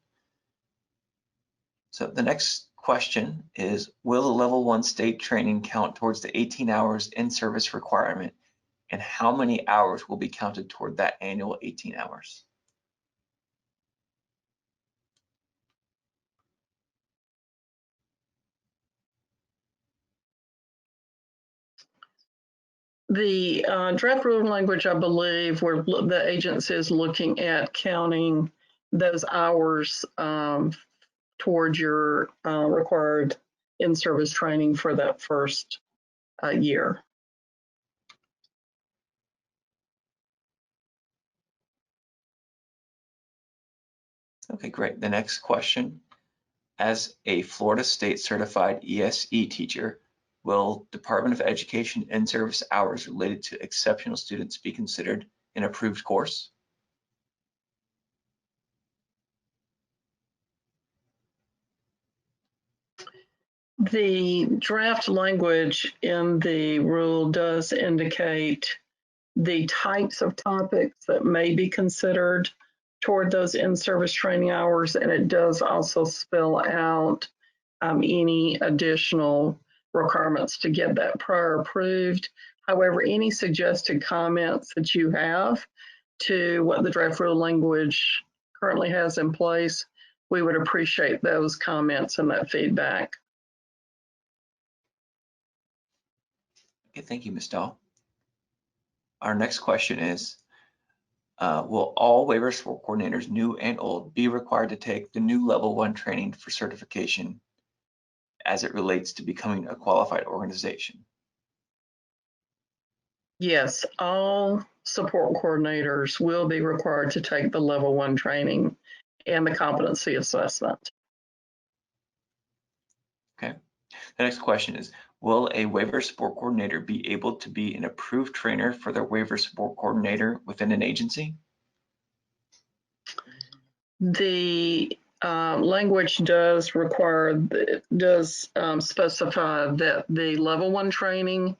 So the next question is, will the level 1 state training count towards the 18 hours in service requirement, and how many hours will be counted toward that annual 18 hours? The draft rule language, I believe, where the agency is looking at counting those hours towards your required in-service training for that first year. Okay, great. The next question, as a Florida State certified ESE teacher, will Department of Education in-service hours related to exceptional students be considered an approved course? The draft language in the rule does indicate the types of topics that may be considered toward those in-service training hours, and it does also spell out any additional requirements to get that prior approved. However, any suggested comments that you have to what the draft rule language currently has in place, we would appreciate those comments and that feedback. Okay, thank you, Ms. Dahl. Our next question is, will all waiver support coordinators, new and old, be required to take the new level 1 training for certification as it relates to becoming a qualified organization? Yes, all support coordinators will be required to take the level 1 training and the competency assessment. Okay. The next question is, will a waiver support coordinator be able to be an approved trainer for their waiver support coordinator within an agency? The language does require, specify that the level 1 training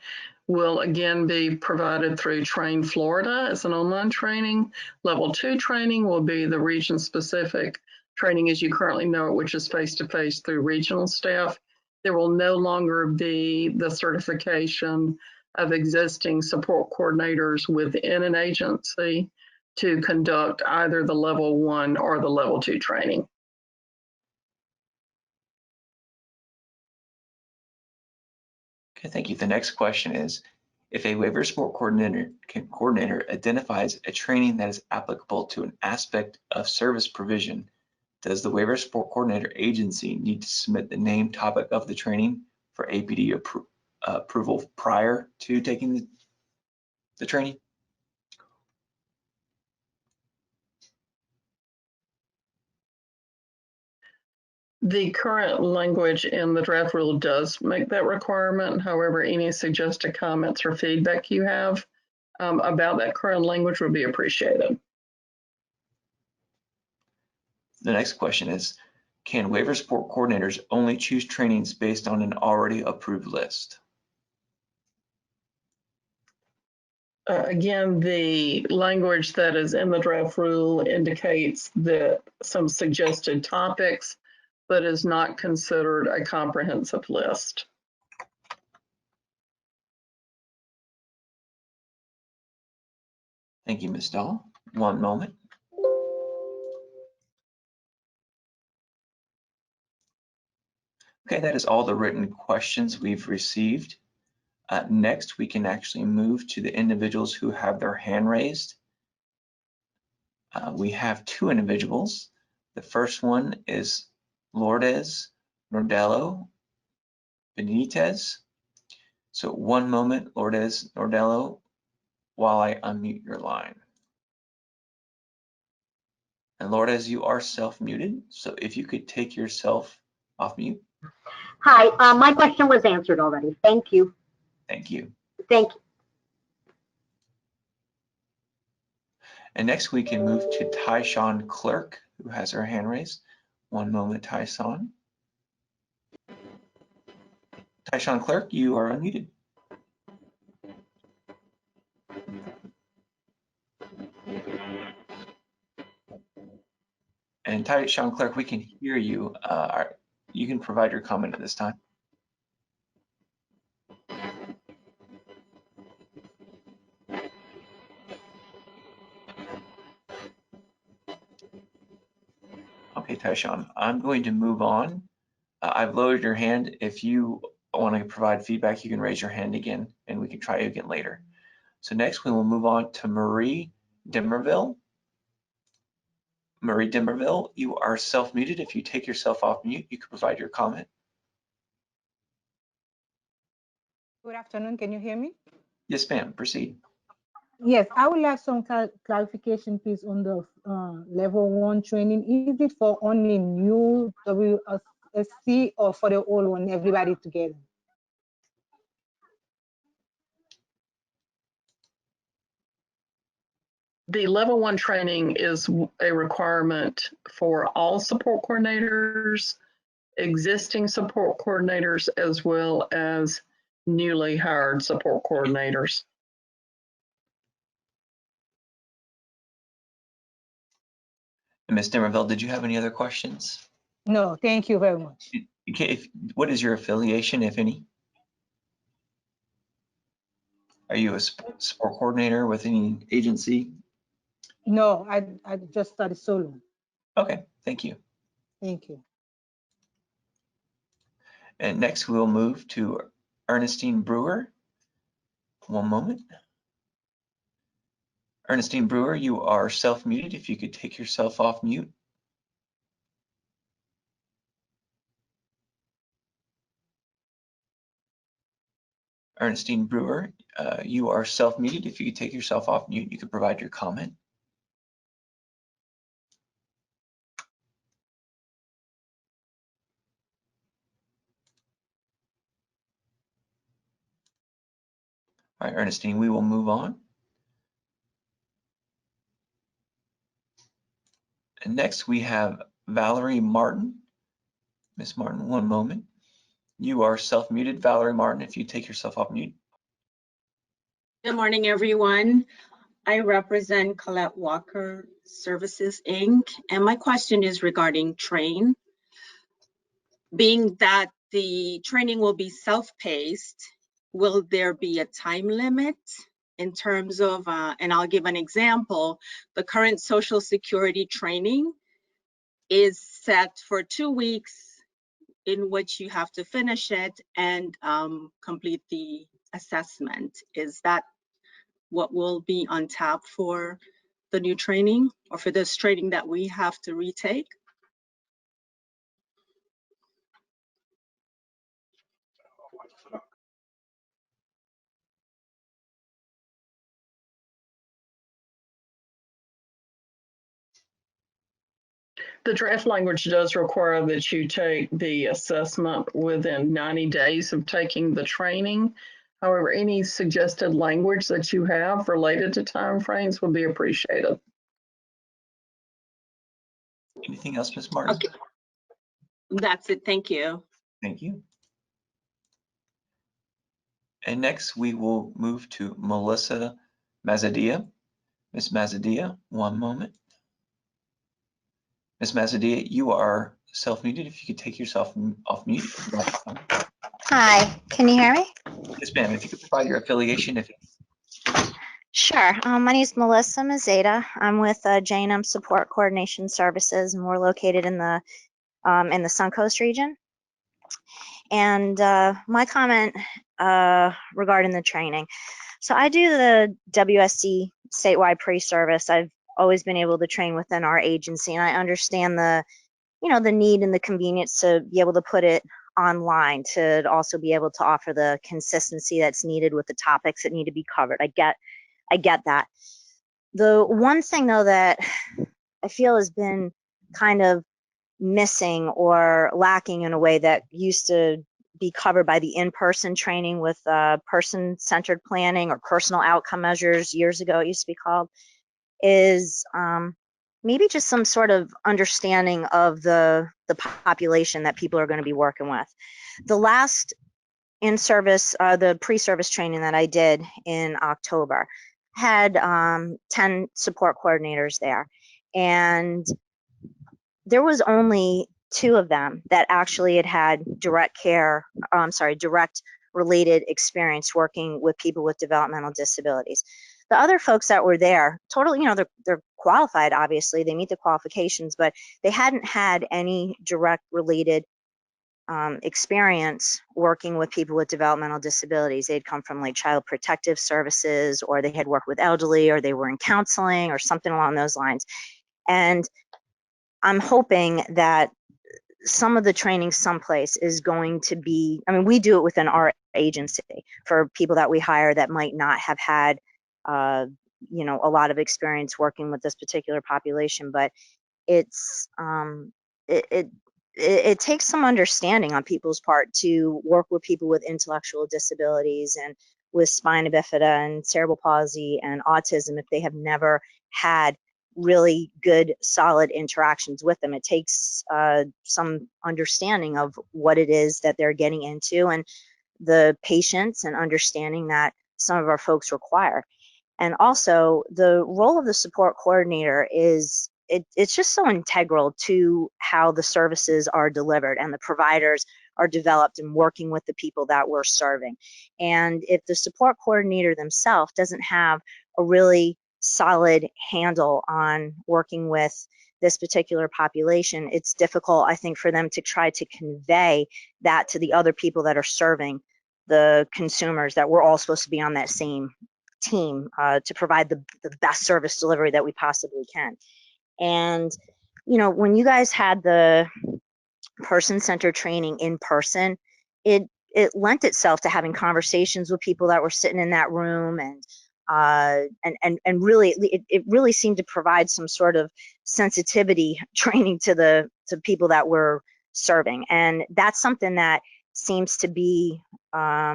will again be provided through Train Florida as an online training. Level 2 training will be the region specific training as you currently know it, which is face-to-face through regional staff. There will no longer be the certification of existing support coordinators within an agency to conduct either the level 1 or the level 2 training. Okay, thank you. The next question is, if a waiver support coordinator identifies a training that is applicable to an aspect of service provision, does the waiver support coordinator agency need to submit the named topic of the training for APD approval prior to taking the training? The current language in the draft rule does make that requirement. However, any suggested comments or feedback you have about that current language would be appreciated. The next question is, can waiver support coordinators only choose trainings based on an already approved list? Again, the language that is in the draft rule indicates that some suggested topics, but is not considered a comprehensive list. Thank you, Ms. Dahl. One moment. Okay, that is all the written questions we've received. Next, we can actually move to the individuals who have their hand raised. We have 2 individuals. The first one is Lourdes Nordello Benitez. So one moment, Lourdes Nordello, while I unmute your line. And Lourdes, you are self-muted, so if you could take yourself off mute. Hi, my question was answered already. Thank you. Thank you. Thank you. And next we can move to Tyshawn Clerk, who has her hand raised. One moment, Tyshawn. Tyshawn Clerk, you are unmuted. And Sean Clerk, we can hear you. You can provide your comment at this time. Okay, Tyshawn, I'm going to move on. I've lowered your hand. If you want to provide feedback, you can raise your hand again and we can try again later. So next we will move on to Marie Demerville. Marie Demerville, you are self-muted. If you take yourself off mute, you can provide your comment. Good afternoon. Can you hear me? Yes, ma'am. Proceed. Yes, I would like some clarification, please, on the level 1 training. Is it for only new WSC or for the old one, everybody together? The level 1 training is a requirement for all support coordinators, existing support coordinators, as well as newly hired support coordinators. Ms. Demerville, did you have any other questions? No, thank you very much. Okay, what is your affiliation, if any? Are you a support coordinator with any agency? No, I just started solo. Okay, thank you. Thank you. And next we'll move to Ernestine Brewer. One moment. Ernestine Brewer, you are self-muted. If you could take yourself off mute. Ernestine Brewer, you are self-muted. If you could take yourself off mute, you could provide your comment. All right, Ernestine, we will move on. And next we have Valerie Martin. Ms. Martin, one moment. You are self-muted. Valerie Martin, if you take yourself off mute. Good morning, everyone. I represent Colette Walker Services, Inc. And my question is regarding train. Being that the training will be self-paced, will there be a time limit in terms of, and I'll give an example, the current Social Security training is set for 2 weeks in which you have to finish it and complete the assessment. Is that what will be on tap for the new training or for this training that we have to retake? The draft language does require that you take the assessment within 90 days of taking the training. However, any suggested language that you have related to timeframes would be appreciated. Anything else, Ms. Martin? Okay, that's it. Thank you. Thank you. And next we will move to Melissa Mazadia. Ms. Mazadia, one moment. Ms. Mazadia, you are self-muted. If you could take yourself off mute. Hi, can you hear me? Yes, ma'am. If you could provide your affiliation. Sure. My name is Melissa Mazeda. I'm with J&M Support Coordination Services, and we're located in the Suncoast region. And my comment regarding the training. So I do the WSC statewide pre-service. I've always been able to train within our agency, and I understand the need and the convenience to be able to put it online, to also be able to offer the consistency that's needed with the topics that need to be covered. I get that. The one thing though that I feel has been kind of missing or lacking in a way that used to be covered by the in-person training with person-centered planning or personal outcome measures years ago, it used to be called, is maybe just some sort of understanding of the population that people are going to be working with. The last in-service, the pre-service training that I did in October had 10 support coordinators there. And there was only 2 of them that actually had direct related experience working with people with developmental disabilities. The other folks that were there, totally, they're qualified, obviously, they meet the qualifications, but they hadn't had any direct related experience working with people with developmental disabilities. They'd come from like child protective services, or they had worked with elderly, or they were in counseling or something along those lines. And I'm hoping that some of the training someplace is going to be, I mean, we do it within our agency for people that we hire that might not have had, a lot of experience working with this particular population, but it's, it takes some understanding on people's part to work with people with intellectual disabilities and with spina bifida and cerebral palsy and autism if they have never had really good, solid interactions with them. It takes some understanding of what it is that they're getting into and the patience and understanding that some of our folks require. And also the role of the support coordinator is, it's just so integral to how the services are delivered and the providers are developed in working with the people that we're serving. And if the support coordinator themselves doesn't have a really solid handle on working with this particular population, it's difficult, I think, for them to try to convey that to the other people that are serving the consumers, that we're all supposed to be on that same team to provide the best service delivery that we possibly can. And, when you guys had the person-centered training in person, it lent itself to having conversations with people that were sitting in that room, and really, it really seemed to provide some sort of sensitivity training to people that we're serving. And that's something that seems to be, I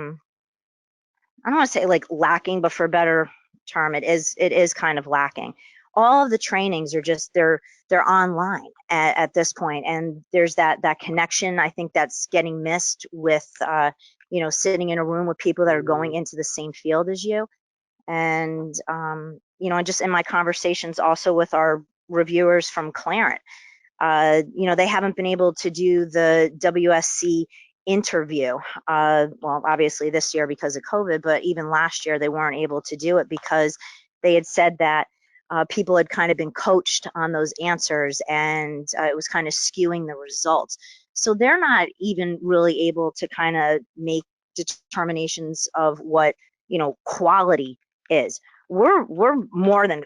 don't want to say like lacking, but for a better term, it is kind of lacking. All of the trainings are just, they're online at this point, and there's that connection, I think, that's getting missed with sitting in a room with people that are going into the same field as you. And and just in my conversations also with our reviewers from Clarent, they haven't been able to do the WSC interview. Well, obviously this year because of COVID, but even last year they weren't able to do it because they had said that people had kind of been coached on those answers, and it was kind of skewing the results. So they're not even really able to kind of make determinations of what quality is. We're more than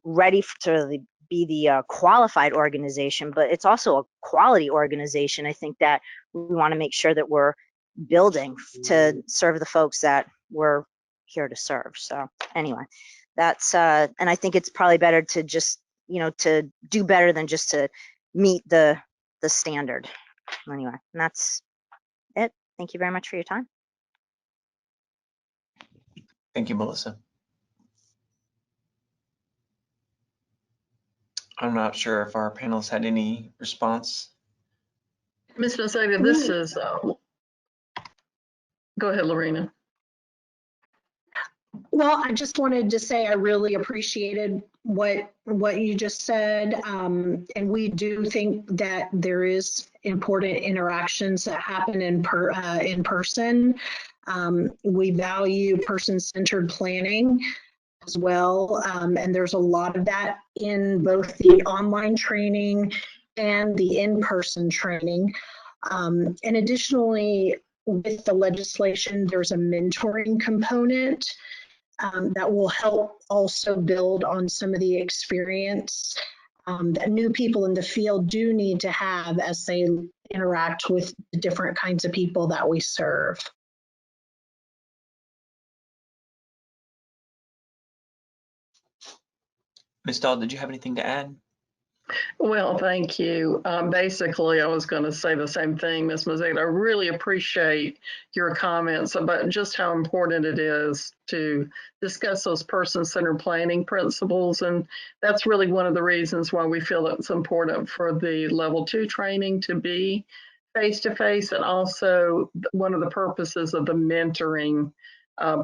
ready to be the qualified organization, but it's also a quality organization. I think that we want to make sure that we're building to serve the folks that we're here to serve. So anyway, that's and I think it's probably better to just to do better than just to meet the standard. Anyway, and that's it. Thank you very much for your time. Thank you, Melissa. I'm not sure if our panelists had any response. Ms. Nasaga, this is, go ahead, Lorena. Well, I just wanted to say I really appreciated what you just said, and we do think that there is important interactions that happen in person. We value person-centered planning as well, and there's a lot of that in both the online training and the in-person training. And additionally, with the legislation, there's a mentoring component that will help also build on some of the experience that new people in the field do need to have as they interact with the different kinds of people that we serve. Ms. Dahl, did you have anything to add? Well, thank you. Basically, I was going to say the same thing, Ms. Mazet. I really appreciate your comments about just how important it is to discuss those person-centered planning principles. And that's really one of the reasons why we feel it's important for the level 2 training to be face-to-face, and also one of the purposes of the mentoring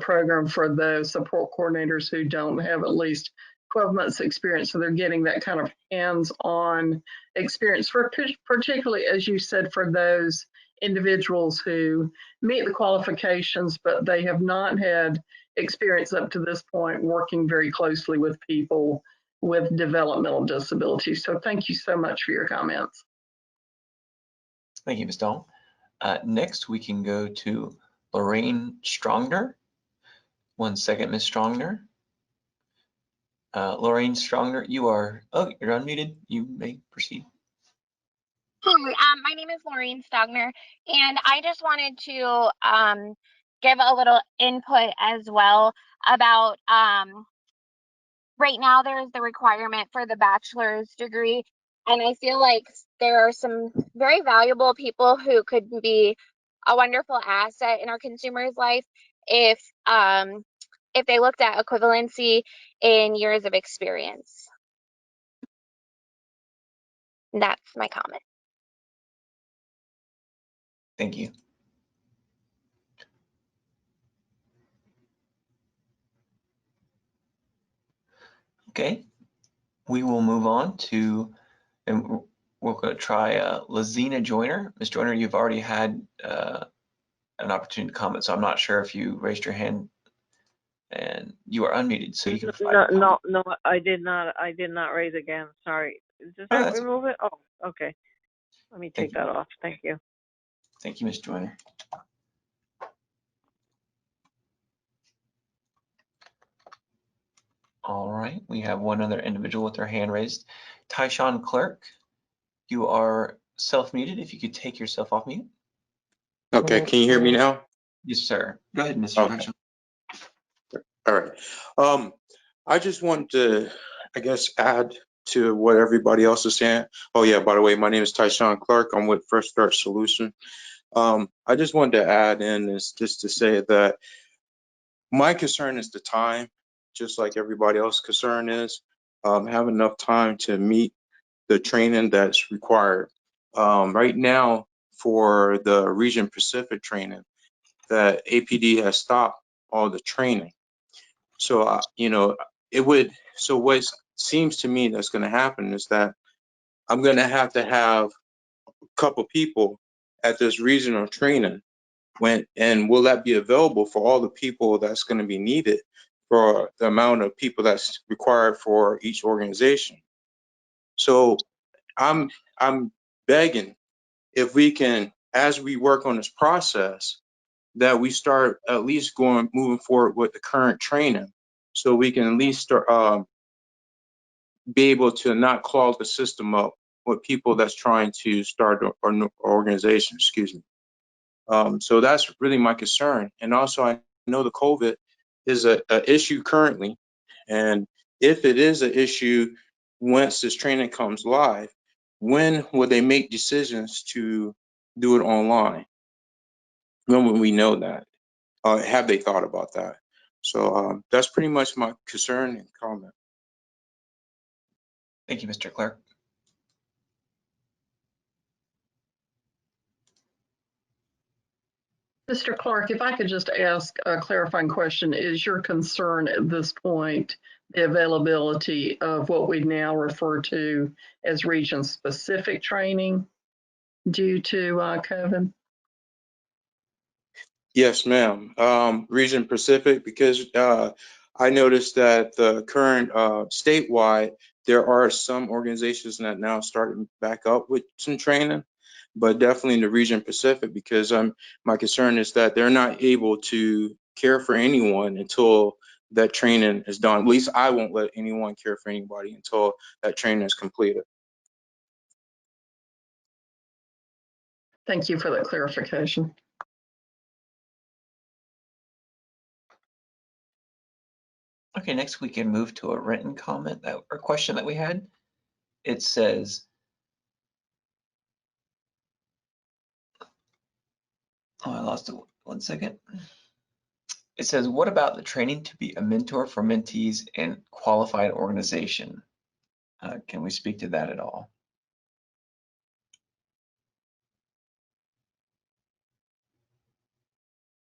program for those support coordinators who don't have at least 12 months experience, so they're getting that kind of hands-on experience, for particularly, as you said, for those individuals who meet the qualifications, but they have not had experience up to this point working very closely with people with developmental disabilities. So thank you so much for your comments. Thank you, Ms. Dahl. Next, we can go to Lorraine Strongner. 1 second, Ms. Strongner. Lorraine Strongner, you're unmuted. You may proceed. Hi, my name is Lorraine Stogner, and I just wanted to give a little input as well about right now there's the requirement for the bachelor's degree, and I feel like there are some very valuable people who could be a wonderful asset in our consumer's life if they looked at equivalency in years of experience. That's my comment. Thank you. Okay, we will move on to, and we're going to try Lazina Joyner. Ms. Joyner, you've already had an opportunity to comment, so I'm not sure if you raised your hand, and you are unmuted, so you can provide No, I did not raise again. Sorry. Does that remove it? Oh, okay. Let me take that off. Thank you. Thank you, Ms. Joyner. All right, we have one other individual with their hand raised. Tyshawn Clerk, you are self-muted. If you could take yourself off mute. Okay, can you hear me now? Yes, sir. Go ahead, Mr. Tyshawn. All right. I just wanted to, I guess, add to what everybody else is saying. Oh yeah, by the way, my name is Tyshawn Clark. I'm with First Start Solution. I just wanted to add in is just to say that my concern is the time, just like everybody else's concern is, have enough time to meet the training that's required. Right now, for the Region Pacific training, that APD has stopped all the training. So, so what seems to me that's going to happen is that I'm going to have a couple people at this regional training. And will that be available for all the people that's going to be needed for the amount of people that's required for each organization? So I'm begging if we can, as we work on this process, that we start at least moving forward with the current training, so we can at least start, be able to not clog the system up with people that's trying to start an organization. Excuse me. So that's really my concern. And also, I know the COVID is a issue currently, and if it is an issue once this training comes live, when will they make decisions to do it online? When will we know that? Have they thought about that? So that's pretty much my concern and comment. Thank you, Mr. Clark. Mr. Clark, if I could just ask a clarifying question, is your concern at this point the availability of what we now refer to as region-specific training due to COVID? Yes, ma'am. Region Pacific, because I noticed that the current statewide, there are some organizations that now starting back up with some training, but definitely in the Region Pacific, because my concern is that they're not able to care for anyone until that training is done. At least I won't let anyone care for anybody until that training is completed. Thank you for that clarification. Okay, next we can move to a written comment or question that we had. It says, oh, I lost it. 1 second. It says, what about the training to be a mentor for mentees in qualified organization? Can we speak to that at all?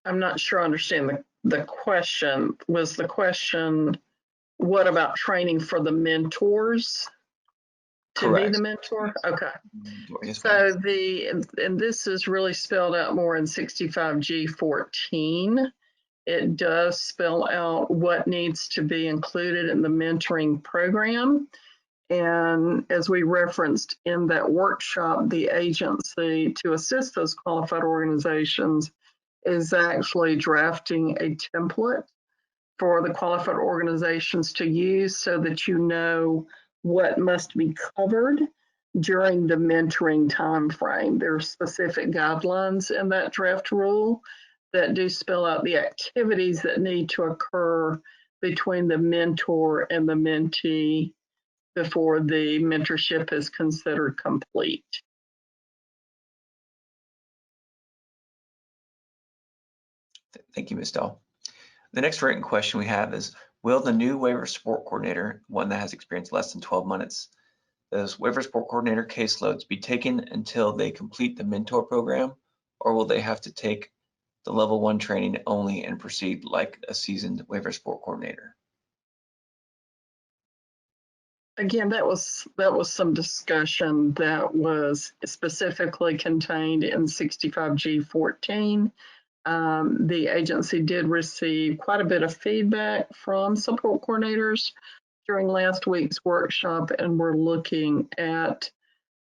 I'm not sure I understand the question. Was the question what about training for the mentors to Correct. be the mentor? Okay. Yes, So and this is really spelled out more in 65G-14. It does spell out what needs to be included in the mentoring program. And as we referenced in that workshop, the agency to assist those qualified organizations is actually drafting a template for the qualified organizations to use so that you know what must be covered during the mentoring time frame. There are specific guidelines in that draft rule that do spell out the activities that need to occur between the mentor and the mentee before the mentorship is considered complete. Thank you, Ms. Dahl. The next written question we have is, will the new waiver support coordinator, one that has experience less than 12 months, those waiver support coordinator caseloads be taken until they complete the mentor program, or will they have to take the level 1 training only and proceed like a seasoned waiver support coordinator? Again, that was some discussion that was specifically contained in 65G-14. The agency did receive quite a bit of feedback from support coordinators during last week's workshop, and we're looking at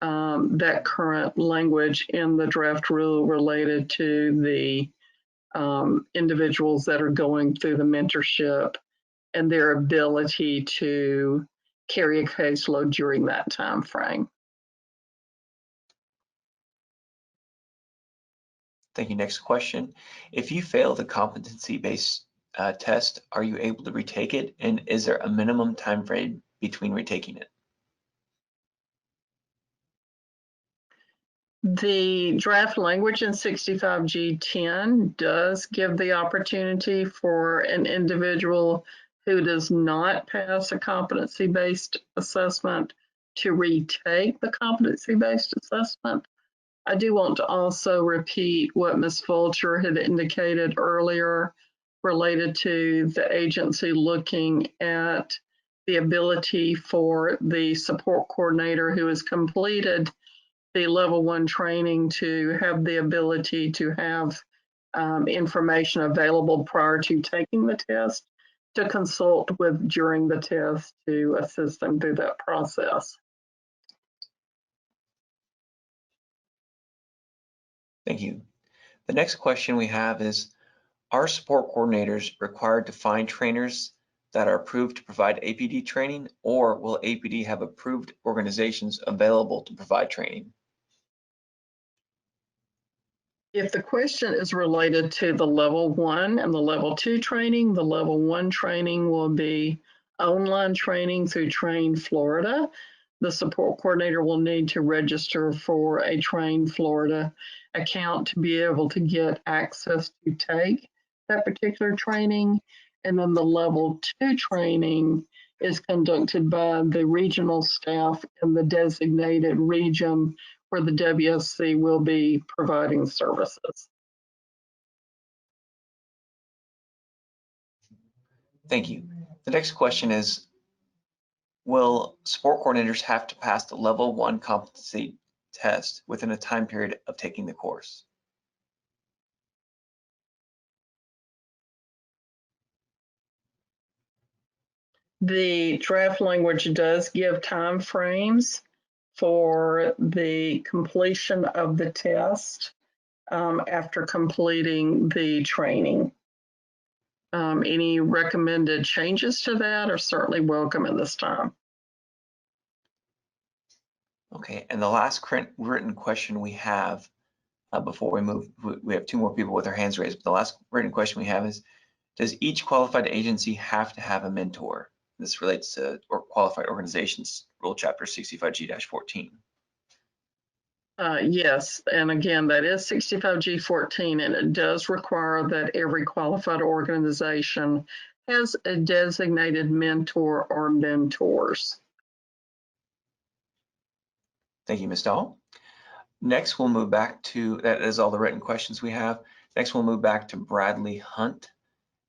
that current language in the draft rule related to the individuals that are going through the mentorship and their ability to carry a caseload during that time frame. Thank you. Next question. If you fail the competency-based test, are you able to retake it? And is there a minimum time frame between retaking it? The draft language in 65G-10 does give the opportunity for an individual who does not pass a competency-based assessment to retake the competency-based assessment. I do want to also repeat what Ms. Belcher had indicated earlier related to the agency looking at the ability for the support coordinator who has completed the level 1 training to have the ability to have information available prior to taking the test to consult with during the test to assist them through that process. Thank you. The next question we have is, are support coordinators required to find trainers that are approved to provide APD training, or will APD have approved organizations available to provide training? If the question is related to the level 1 and the level 2 training, the level 1 training will be online training through Train Florida. The support coordinator will need to register for a Train Florida account to be able to get access to take that particular training. And then the level 2 training is conducted by the regional staff in the designated region where the WSC will be providing services. Thank you. The next question is, will support coordinators have to pass the level 1 competency test within a time period of taking the course? The draft language does give time frames for the completion of the test after completing the training. Any recommended changes to that are certainly welcome at this time. Okay, and the last written question we have before we move, we have 2 more people with their hands raised, but the last written question we have is, does each qualified agency have to have a mentor? This relates to qualified organizations, Rule Chapter 65G-14. Yes, and again, that is 65G-14, and it does require that every qualified organization has a designated mentor or mentors. Thank you, Ms. Dahl. Next, we'll move back to, that is all the written questions we have. Next, we'll move back to Bradley Hunt,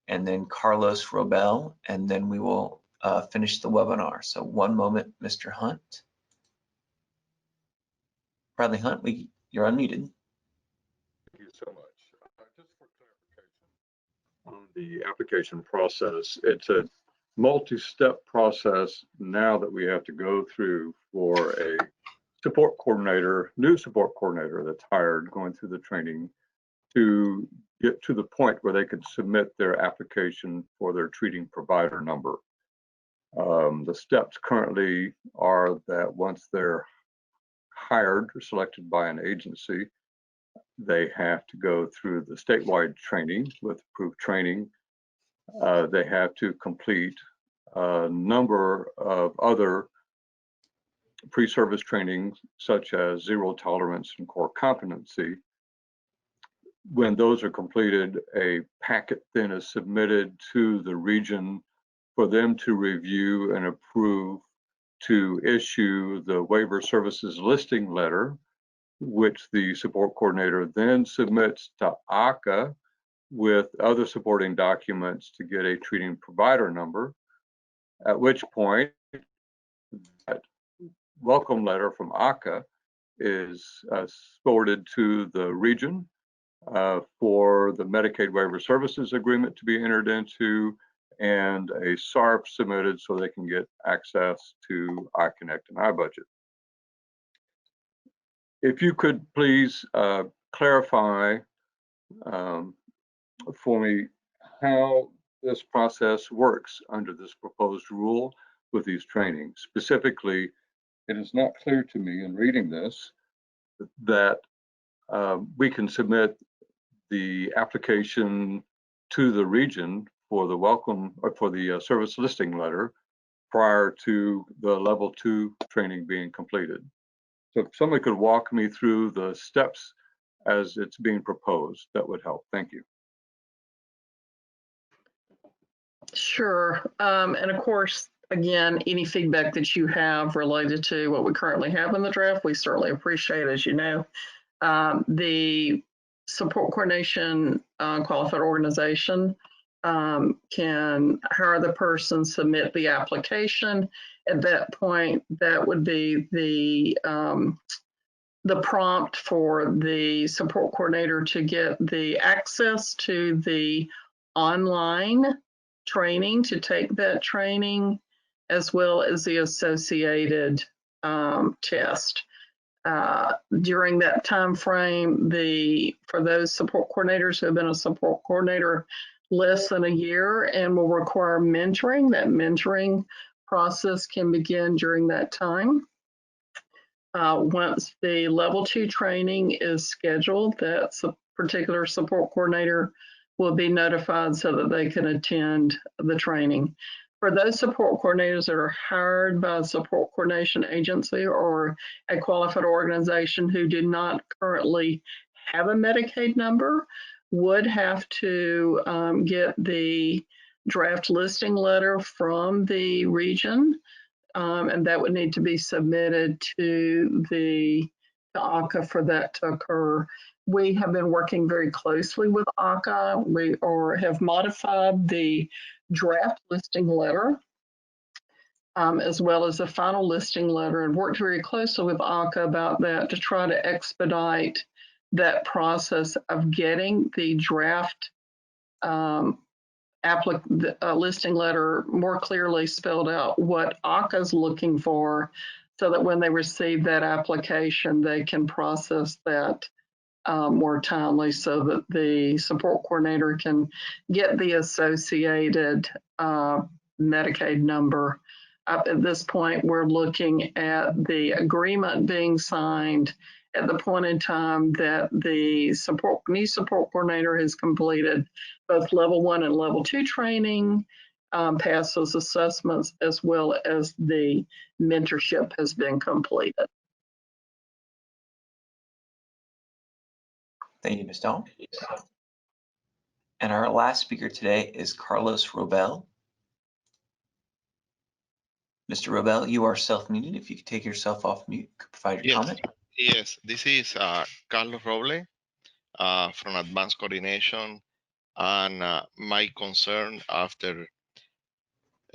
and then Carlos Robel, and then we will finish the webinar. So one moment, Mr. Hunt. Bradley Hunt, you're unmuted. Thank you so much. Just for clarification on the application process, it's a multi-step process now that we have to go through for a support coordinator, new support coordinator that's hired, going through the training to get to the point where they can submit their application for their treating provider number. The steps currently are that once they're hired or selected by an agency, they have to go through the statewide training with approved training. They have to complete a number of other pre-service trainings, such as zero tolerance and core competency. When those are completed, a packet then is submitted to the region for them to review and approve to issue the waiver services listing letter, which the support coordinator then submits to ACA with other supporting documents to get a treating provider number, at which point that welcome letter from ACA is forwarded to the region for the Medicaid Waiver Services Agreement to be entered into and a SARP submitted so they can get access to iConnect and iBudget. If you could please clarify for me how this process works under this proposed rule with these trainings. Specifically, it is not clear to me in reading this that we can submit the application to the region for the welcome or for the service listing letter prior to the level 2 training being completed. So if somebody could walk me through the steps as it's being proposed, that would help. Thank you. Sure. And of course, again, any feedback that you have related to what we currently have in the draft, we certainly appreciate, as you know. The support coordination qualified organization can hire the person, submit the application. At that point, that would be the prompt for the support coordinator to get the access to the online training, to take that training, as well as the associated test. During that time frame, for those support coordinators who have been a support coordinator less than a year and will require mentoring, that mentoring process can begin during that time. Once the level 2 training is scheduled, that particular support coordinator will be notified so that they can attend the training. For those support coordinators that are hired by a support coordination agency or a qualified organization who do not currently have a Medicaid number, would have to get the draft listing letter from the region, and that would need to be submitted to the ACA for that to occur. We have been working very closely with ACA. We have modified the draft listing letter as well as the final listing letter, and worked very closely with ACA about that to try to expedite that process of getting the draft listing letter more clearly spelled out what ACA is looking for, so that when they receive that application, they can process that more timely, so that the support coordinator can get the associated Medicaid number. At this point, we're looking at the agreement being signed at the point in time that the new support coordinator has completed both level 1 and level 2 training, passed those assessments, as well as the mentorship has been completed. Thank you, Ms. Dahl. And our last speaker today is Carlos Robel. Mr. Robel, you are self-muted. If you could take yourself off mute, provide your comment. Yes, this is Carlos Robel from Advanced Coordination, and my concern after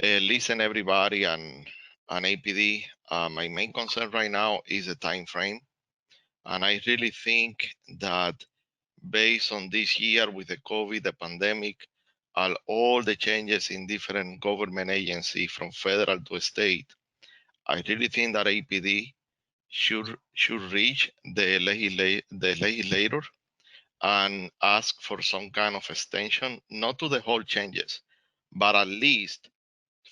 listen everybody and APD. My main concern right now is the time frame. And I really think that based on this year with the COVID, the pandemic, and all the changes in different government agencies from federal to state, I really think that APD should reach the legislator and ask for some kind of extension, not to the whole changes, but at least,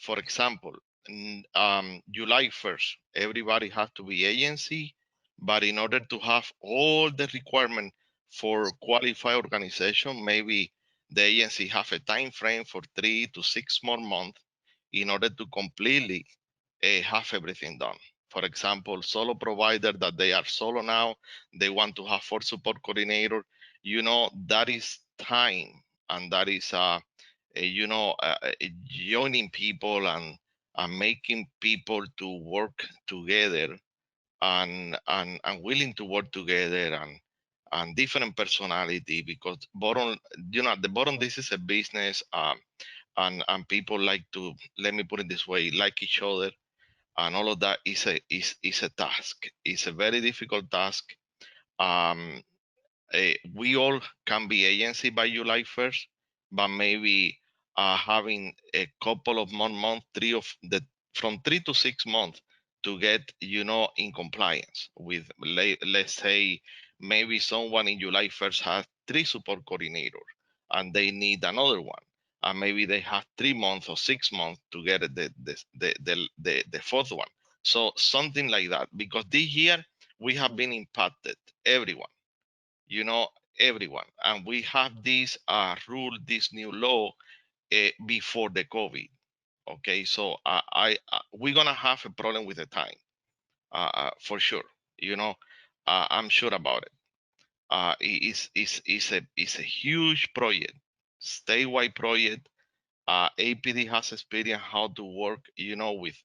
for example, July 1st, everybody has to be agency, but in order to have all the requirement for qualified organization, maybe the agency have a time frame for 3 to 6 more months in order to completely have everything done. For example, solo provider that they are solo now, they want to have 4 support coordinator, that is time, and that is joining people and making people to work together and willing to work together and different personality, because at the bottom, this is a business, and people like to, let me put it this way, like each other, and all of that is a task. It's a very difficult task. We all can be agency by July 1st, but maybe having a couple of more months, from 3 to 6 months to get, in compliance with, let's say, maybe someone in July 1st has 3 support coordinators and they need another one. And maybe they have 3 months or 6 months to get the fourth one. So something like that, because this year we have been impacted, everyone. Everyone, and we have this rule, this new law before the COVID. Okay, so we're gonna have a problem with the time, for sure. I'm sure about it. It's a huge project, statewide project. APD has experience how to work, with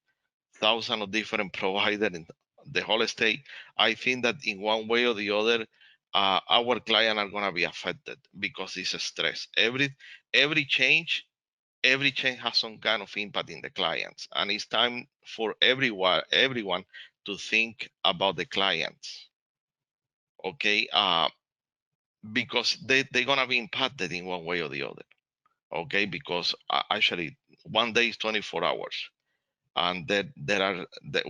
thousands of different providers in the whole state. I think that in one way or the other, our clients are gonna be affected because it's a stress. Every change has some kind of impact in the clients, and it's time for everyone to think about the clients. Okay, because they're gonna be impacted in one way or the other. Okay, because actually one day is 24 hours. And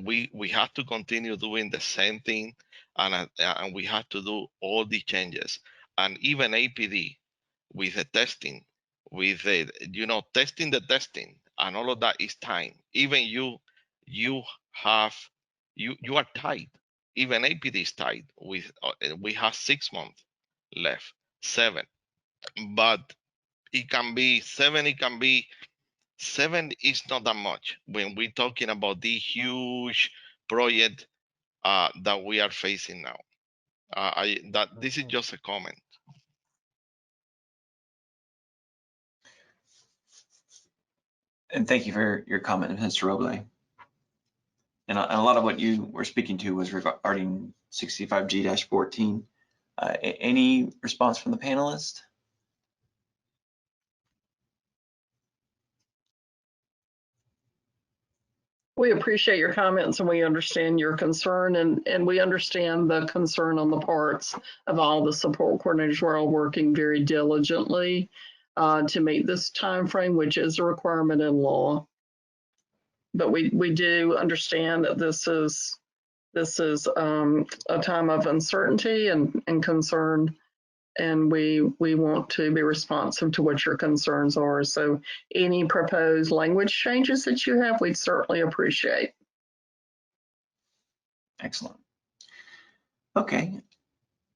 we have to continue doing the same thing, and we have to do all the changes, and even APD with the testing, with the testing the testing, and all of that is time. Even you are tight. Even APD is tight. We have 6 months left, 7, but it can be 7. It can be 7 is not that much when we're talking about the huge project that we are facing now. This is just a comment. And thank you for your comment, Mr. Robel. And a lot of what you were speaking to was regarding 65G-14. Any response from the panelists? We appreciate your comments and we understand your concern, and we understand the concern on the parts of all the support coordinators. We're all working very diligently to meet this time frame, which is a requirement in law. But we do understand that this is a time of uncertainty and concern, and we want to be responsive to what your concerns are. So any proposed language changes that you have, we'd certainly appreciate. Excellent. Okay,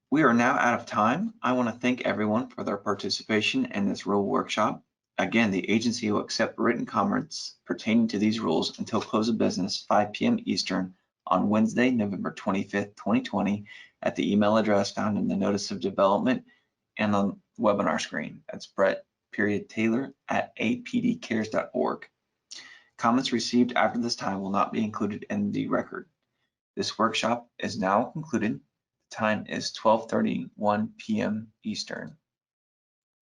we are now out of time. I want to thank everyone for their participation in this rule workshop. Again, the agency will accept written comments pertaining to these rules until close of business, 5 p.m. Eastern, on Wednesday, November 25th, 2020, at the email address found in the notice of development and on the webinar screen. That's brett.taylor@apdcares.org. Comments received after this time will not be included in the record. This workshop is now concluded. The time is 12:31 p.m. Eastern.